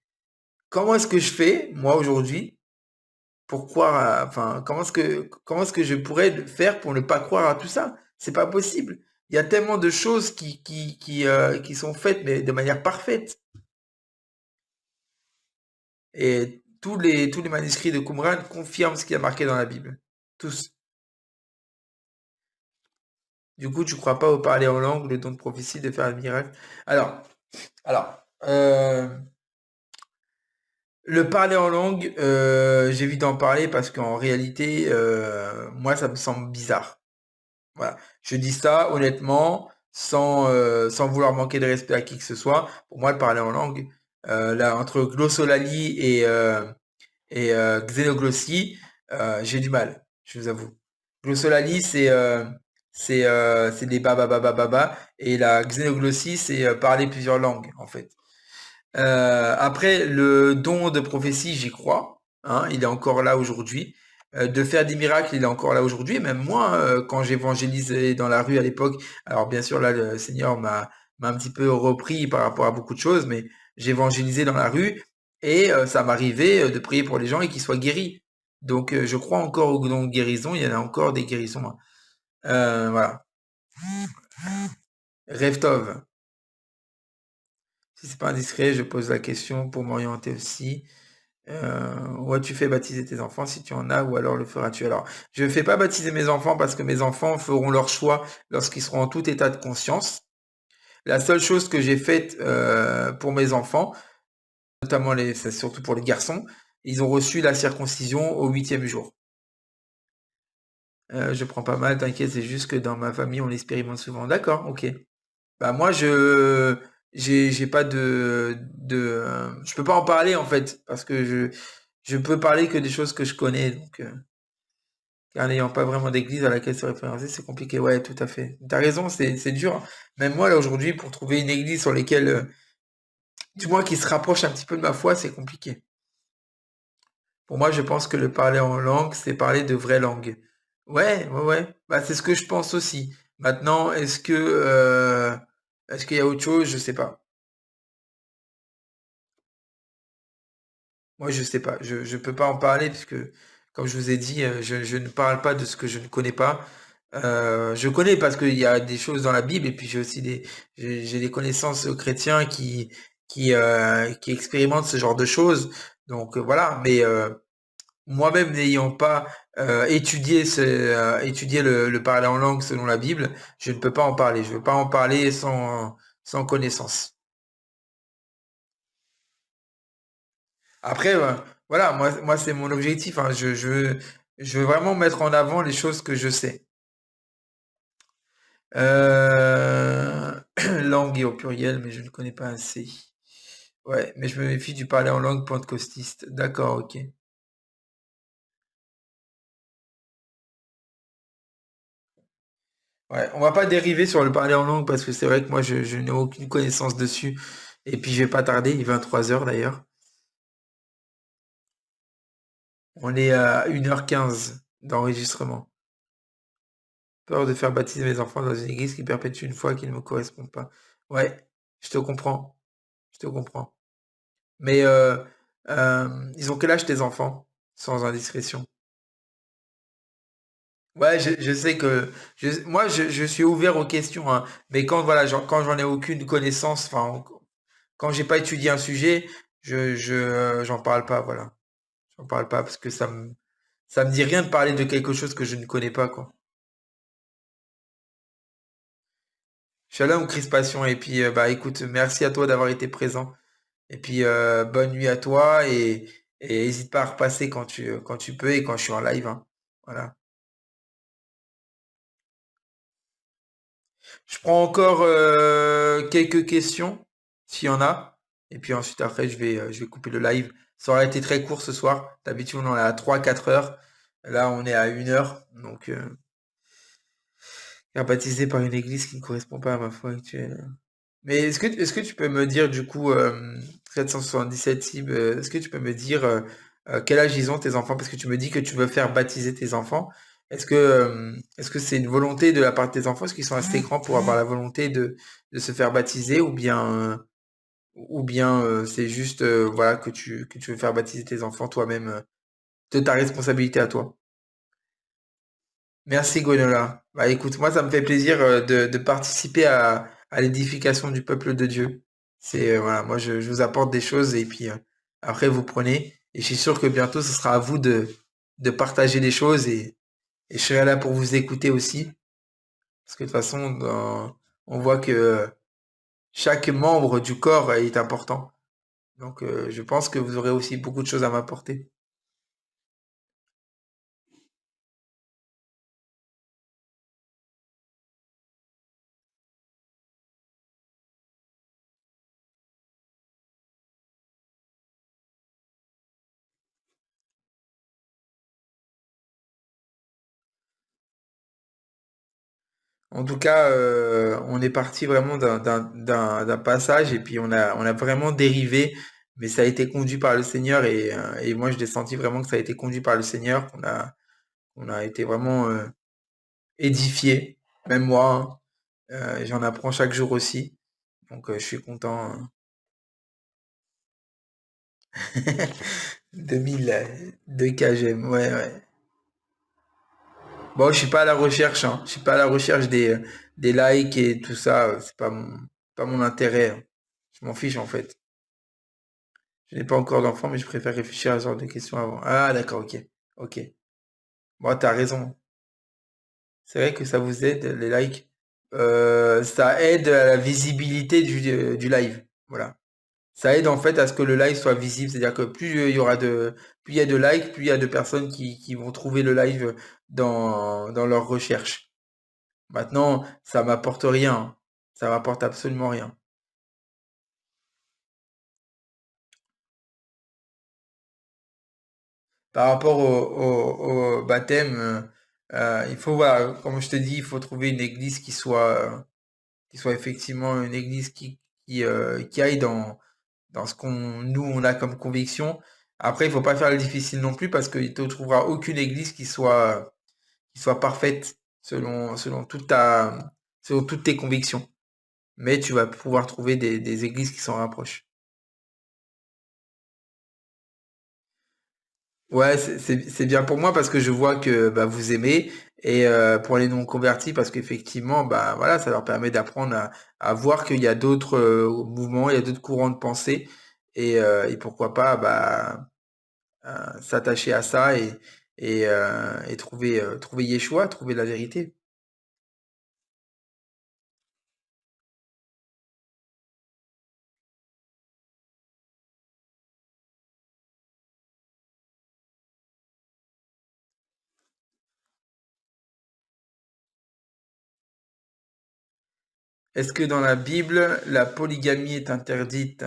comment est-ce que je fais, moi, aujourd'hui, pour croire enfin, comment est-ce que je pourrais faire pour ne pas croire à tout ça? C'est pas possible. Il y a tellement de choses qui sont faites, mais de manière parfaite. Et tous les manuscrits de Qumran confirment ce qui est marqué dans la Bible. Tous. Du coup, tu crois pas au parler en langue, le don de prophétie, de faire un miracle? Alors, alors, le parler en langue, j'évite d'en parler parce qu'en réalité, moi, ça me semble bizarre. Voilà. Je dis ça honnêtement, sans vouloir manquer de respect à qui que ce soit. Pour moi, le parler en langue, là, entre glossolalie et xénoglossie, j'ai du mal, je vous avoue. Glossolalie, c'est des baba baba baba, et la xénoglossie, c'est parler plusieurs langues, en fait. Après, le don de prophétie, j'y crois, hein, il est encore là aujourd'hui. De faire des miracles, il est encore là aujourd'hui. Et même moi, quand j'évangélisais dans la rue à l'époque, alors bien sûr là, le Seigneur m'a un petit peu repris par rapport à beaucoup de choses, mais j'évangélisais dans la rue et ça m'arrivait de prier pour les gens et qu'ils soient guéris. Donc je crois encore au don de guérison. Il y en a encore des guérisons, hein. Voilà. Rêve Tov. Si c'est pas indiscret, je pose la question pour m'orienter aussi. Ouais, tu fais baptiser tes enfants si tu en as, ou alors le feras-tu? Alors, je ne fais pas baptiser mes enfants parce que mes enfants feront leur choix lorsqu'ils seront en tout état de conscience. La seule chose que j'ai faite pour mes enfants, notamment c'est surtout pour les garçons, ils ont reçu la circoncision au 8e jour. Je prends pas mal, t'inquiète, c'est juste que dans ma famille, on l'expérimente souvent. D'accord, ok. Bah moi, j'ai pas je peux pas en parler en fait parce que je peux parler que des choses que je connais, donc car n'ayant pas vraiment d'église à laquelle se référencer, c'est compliqué. Ouais, tout à fait. T'as raison, c'est dur, hein. Même moi là aujourd'hui, pour trouver une église sur lesquelles, du moins qui se rapproche un petit peu de ma foi, c'est compliqué. Pour moi, je pense que le parler en langue, c'est parler de vraie langue. Ouais, ouais, ouais. Bah c'est ce que je pense aussi. Maintenant, est-ce qu'il y a autre chose? Je sais pas. Moi, je sais pas. Je peux pas en parler puisque, comme je vous ai dit, je ne parle pas de ce que je ne connais pas. Je connais parce qu'il y a des choses dans la Bible et puis j'ai des connaissances chrétiens qui expérimentent ce genre de choses. Donc voilà. Mais moi-même n'ayant pas étudié le parler en langue selon la Bible, je ne peux pas en parler. Je ne veux pas en parler sans connaissance. Après, voilà, moi c'est mon objectif, hein. Je veux vraiment mettre en avant les choses que je sais. Langue et au pluriel, mais je ne connais pas assez. Ouais, mais je me méfie du parler en langue pentecostiste. D'accord, ok. Ouais, on va pas dériver sur le parler en langue parce que c'est vrai que moi je n'ai aucune connaissance dessus. Et puis je vais pas tarder, il est 23 heures d'ailleurs. On est à 1h15 d'enregistrement. Peur de faire baptiser mes enfants dans une église qui perpétue une foi qui ne me correspond pas. Ouais, je te comprends, je te comprends. Mais ils ont quel âge tes enfants, sans indiscrétion? Ouais, je sais que moi je suis ouvert aux questions, hein, mais quand voilà, quand j'en ai aucune connaissance, enfin quand j'ai pas étudié un sujet, j'en parle pas, voilà. J'en parle pas parce que ça me dit rien de parler de quelque chose que je ne connais pas, quoi. Shalom, crispation, et puis bah écoute, merci à toi d'avoir été présent. Et puis bonne nuit à toi et n'hésite pas à repasser quand tu peux et quand je suis en live, hein. Voilà. Je prends encore quelques questions, s'il y en a. Et puis ensuite, après, je vais couper le live. Ça aurait été très court ce soir. D'habitude, on en est à 3 4 heures. Là, on est à 1 heure. Donc, baptisé par une église qui ne correspond pas à ma foi actuelle. Mais est-ce que tu peux me dire, du coup, 777 cibles, est-ce que tu peux me dire quel âge ils ont tes enfants? Parce que tu me dis que tu veux faire baptiser tes enfants. Est-ce que c'est une volonté de la part de tes enfants? Est-ce qu'ils sont assez grands pour avoir la volonté de se faire baptiser? Ou bien c'est juste voilà, que tu veux faire baptiser tes enfants toi-même de ta responsabilité à toi? Merci Gwenola. Bah écoute, moi ça me fait plaisir de participer à l'édification du peuple de Dieu. C'est voilà, moi je vous apporte des choses et puis après vous prenez. Et je suis sûr que bientôt ce sera à vous de partager les choses et je serai là pour vous écouter aussi. Parce que de toute façon, on voit que chaque membre du corps est important. Donc je pense que vous aurez aussi beaucoup de choses à m'apporter. En tout cas, on est parti vraiment d'un passage et puis on a vraiment dérivé, mais ça a été conduit par le Seigneur et moi je l'ai senti vraiment que ça a été conduit par le Seigneur, on a été vraiment édifié, même moi, hein. J'en apprends chaque jour aussi, donc je suis content, hein. 2000, 2 KGM, ouais, ouais. Bon, je suis pas à la recherche, hein. Je suis pas à la recherche des likes et tout ça, c'est pas mon intérêt, hein. Je m'en fiche en fait. Je n'ai pas encore d'enfant, mais je préfère réfléchir à ce genre de questions avant. Ah, d'accord, ok. Ok. Bon, t'as raison. C'est vrai que ça vous aide, les likes. Ça aide à la visibilité du live. Voilà. Ça aide en fait à ce que le live soit visible. C'est-à-dire que plus il y a de likes, plus il y a de personnes qui vont trouver le live dans leur recherche. Maintenant, ça m'apporte rien, hein. Ça m'apporte absolument rien. Par rapport au baptême, il faut, voilà, comme je te dis, il faut trouver une église qui soit effectivement une église qui aille dans ce nous, on a comme conviction. Après, il faut pas faire le difficile non plus parce qu'il ne te trouvera aucune église qui soit parfaite selon toutes tes convictions. Mais tu vas pouvoir trouver des églises qui s'en rapprochent. Ouais, c'est bien pour moi parce que je vois que bah, vous aimez et pour les non convertis parce qu'effectivement bah voilà ça leur permet d'apprendre à voir qu'il y a d'autres mouvements, il y a d'autres courants de pensée et pourquoi pas bah s'attacher à ça et trouver Yeshua, trouver la vérité. Est-ce que dans la Bible la polygamie est interdite?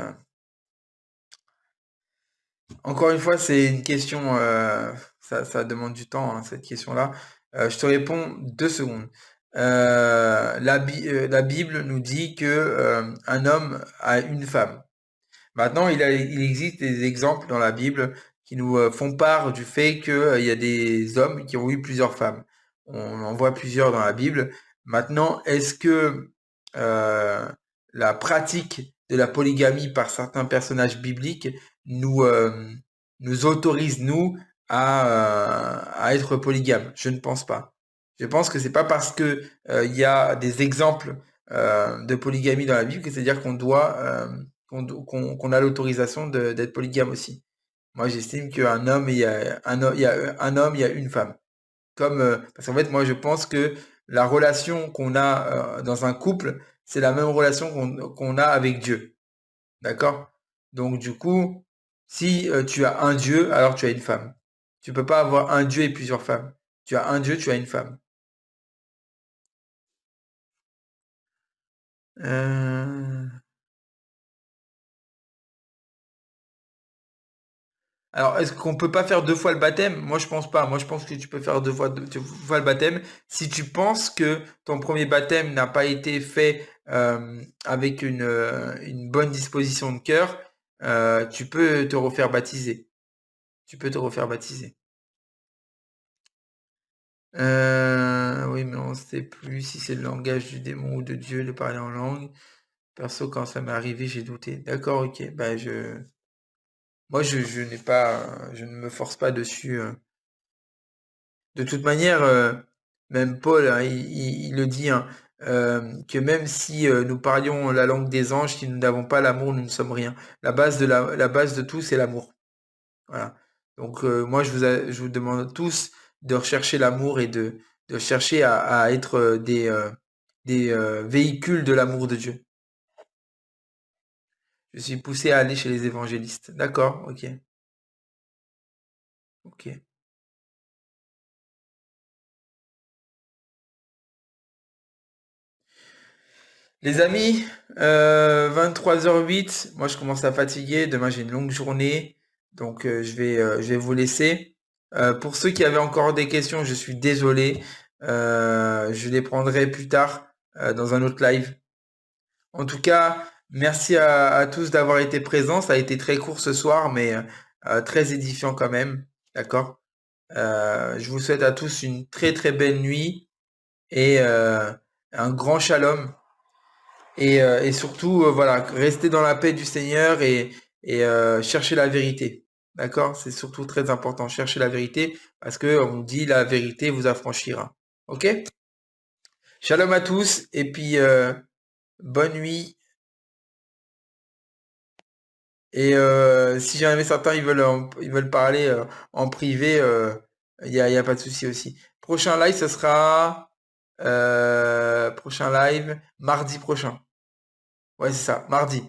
Encore une fois, c'est une question, ça demande du temps, hein, cette question-là. Je te réponds 2 secondes. La Bible nous dit que un homme a une femme. Maintenant, il existe des exemples dans la Bible qui nous font part du fait qu'il y a des hommes qui ont eu plusieurs femmes. On en voit plusieurs dans la Bible. Maintenant, est-ce que euh, la pratique de la polygamie par certains personnages bibliques nous, nous autorise, nous, à être polygames? Je ne pense pas. Je pense que c'est pas parce que il y a des exemples de polygamie dans la Bible que c'est-à-dire qu'on doit qu'on a l'autorisation d'être polygame aussi. Moi, j'estime qu'un homme, il y a un homme, il y a une femme. Comme, parce qu'en fait, moi, je pense que la relation qu'on a dans un couple, c'est la même relation qu'on a avec Dieu. D'accord? Donc, du coup, si tu as un Dieu, alors tu as une femme. Tu peux pas avoir un Dieu et plusieurs femmes. Tu as un Dieu, tu as une femme. Euh, Alors, est-ce qu'on peut pas faire 2 fois le baptême? Moi, je pense pas. Moi, je pense que tu peux faire 2 fois le baptême. Si tu penses que ton premier baptême n'a pas été fait avec une bonne disposition de cœur, tu peux te refaire baptiser. Tu peux te refaire baptiser. Oui, mais on sait plus si c'est le langage du démon ou de Dieu de parler en langue. Perso, quand ça m'est arrivé, j'ai douté. D'accord, ok. Moi, je n'ai pas, je ne me force pas dessus. De toute manière, même Paul, hein, il le dit, hein, que même si nous parlions la langue des anges, si nous n'avons pas l'amour, nous ne sommes rien. La base de tout, c'est l'amour. Voilà. Donc moi, je vous demande tous de rechercher l'amour et de chercher à être des véhicules de l'amour de Dieu. Je suis poussé à aller chez les évangélistes. D'accord, ok, ok. Les amis, 23h08, moi je commence à fatiguer, demain j'ai une longue journée, donc je vais vous laisser. Pour ceux qui avaient encore des questions, je suis désolé, je les prendrai plus tard dans un autre live. En tout cas, merci à tous d'avoir été présents, ça a été très court ce soir, mais très édifiant quand même, d'accord? Je vous souhaite à tous une très très belle nuit et un grand shalom. Et surtout, voilà, rester dans la paix du Seigneur et chercher la vérité. D'accord? C'est surtout très important. Chercher la vérité parce que on dit la vérité vous affranchira. Ok? Shalom à tous et puis bonne nuit. Et si jamais certains ils veulent parler en privé, y a pas de souci aussi. Prochain live, ce sera prochain live mardi prochain. Ouais, c'est ça, mardi.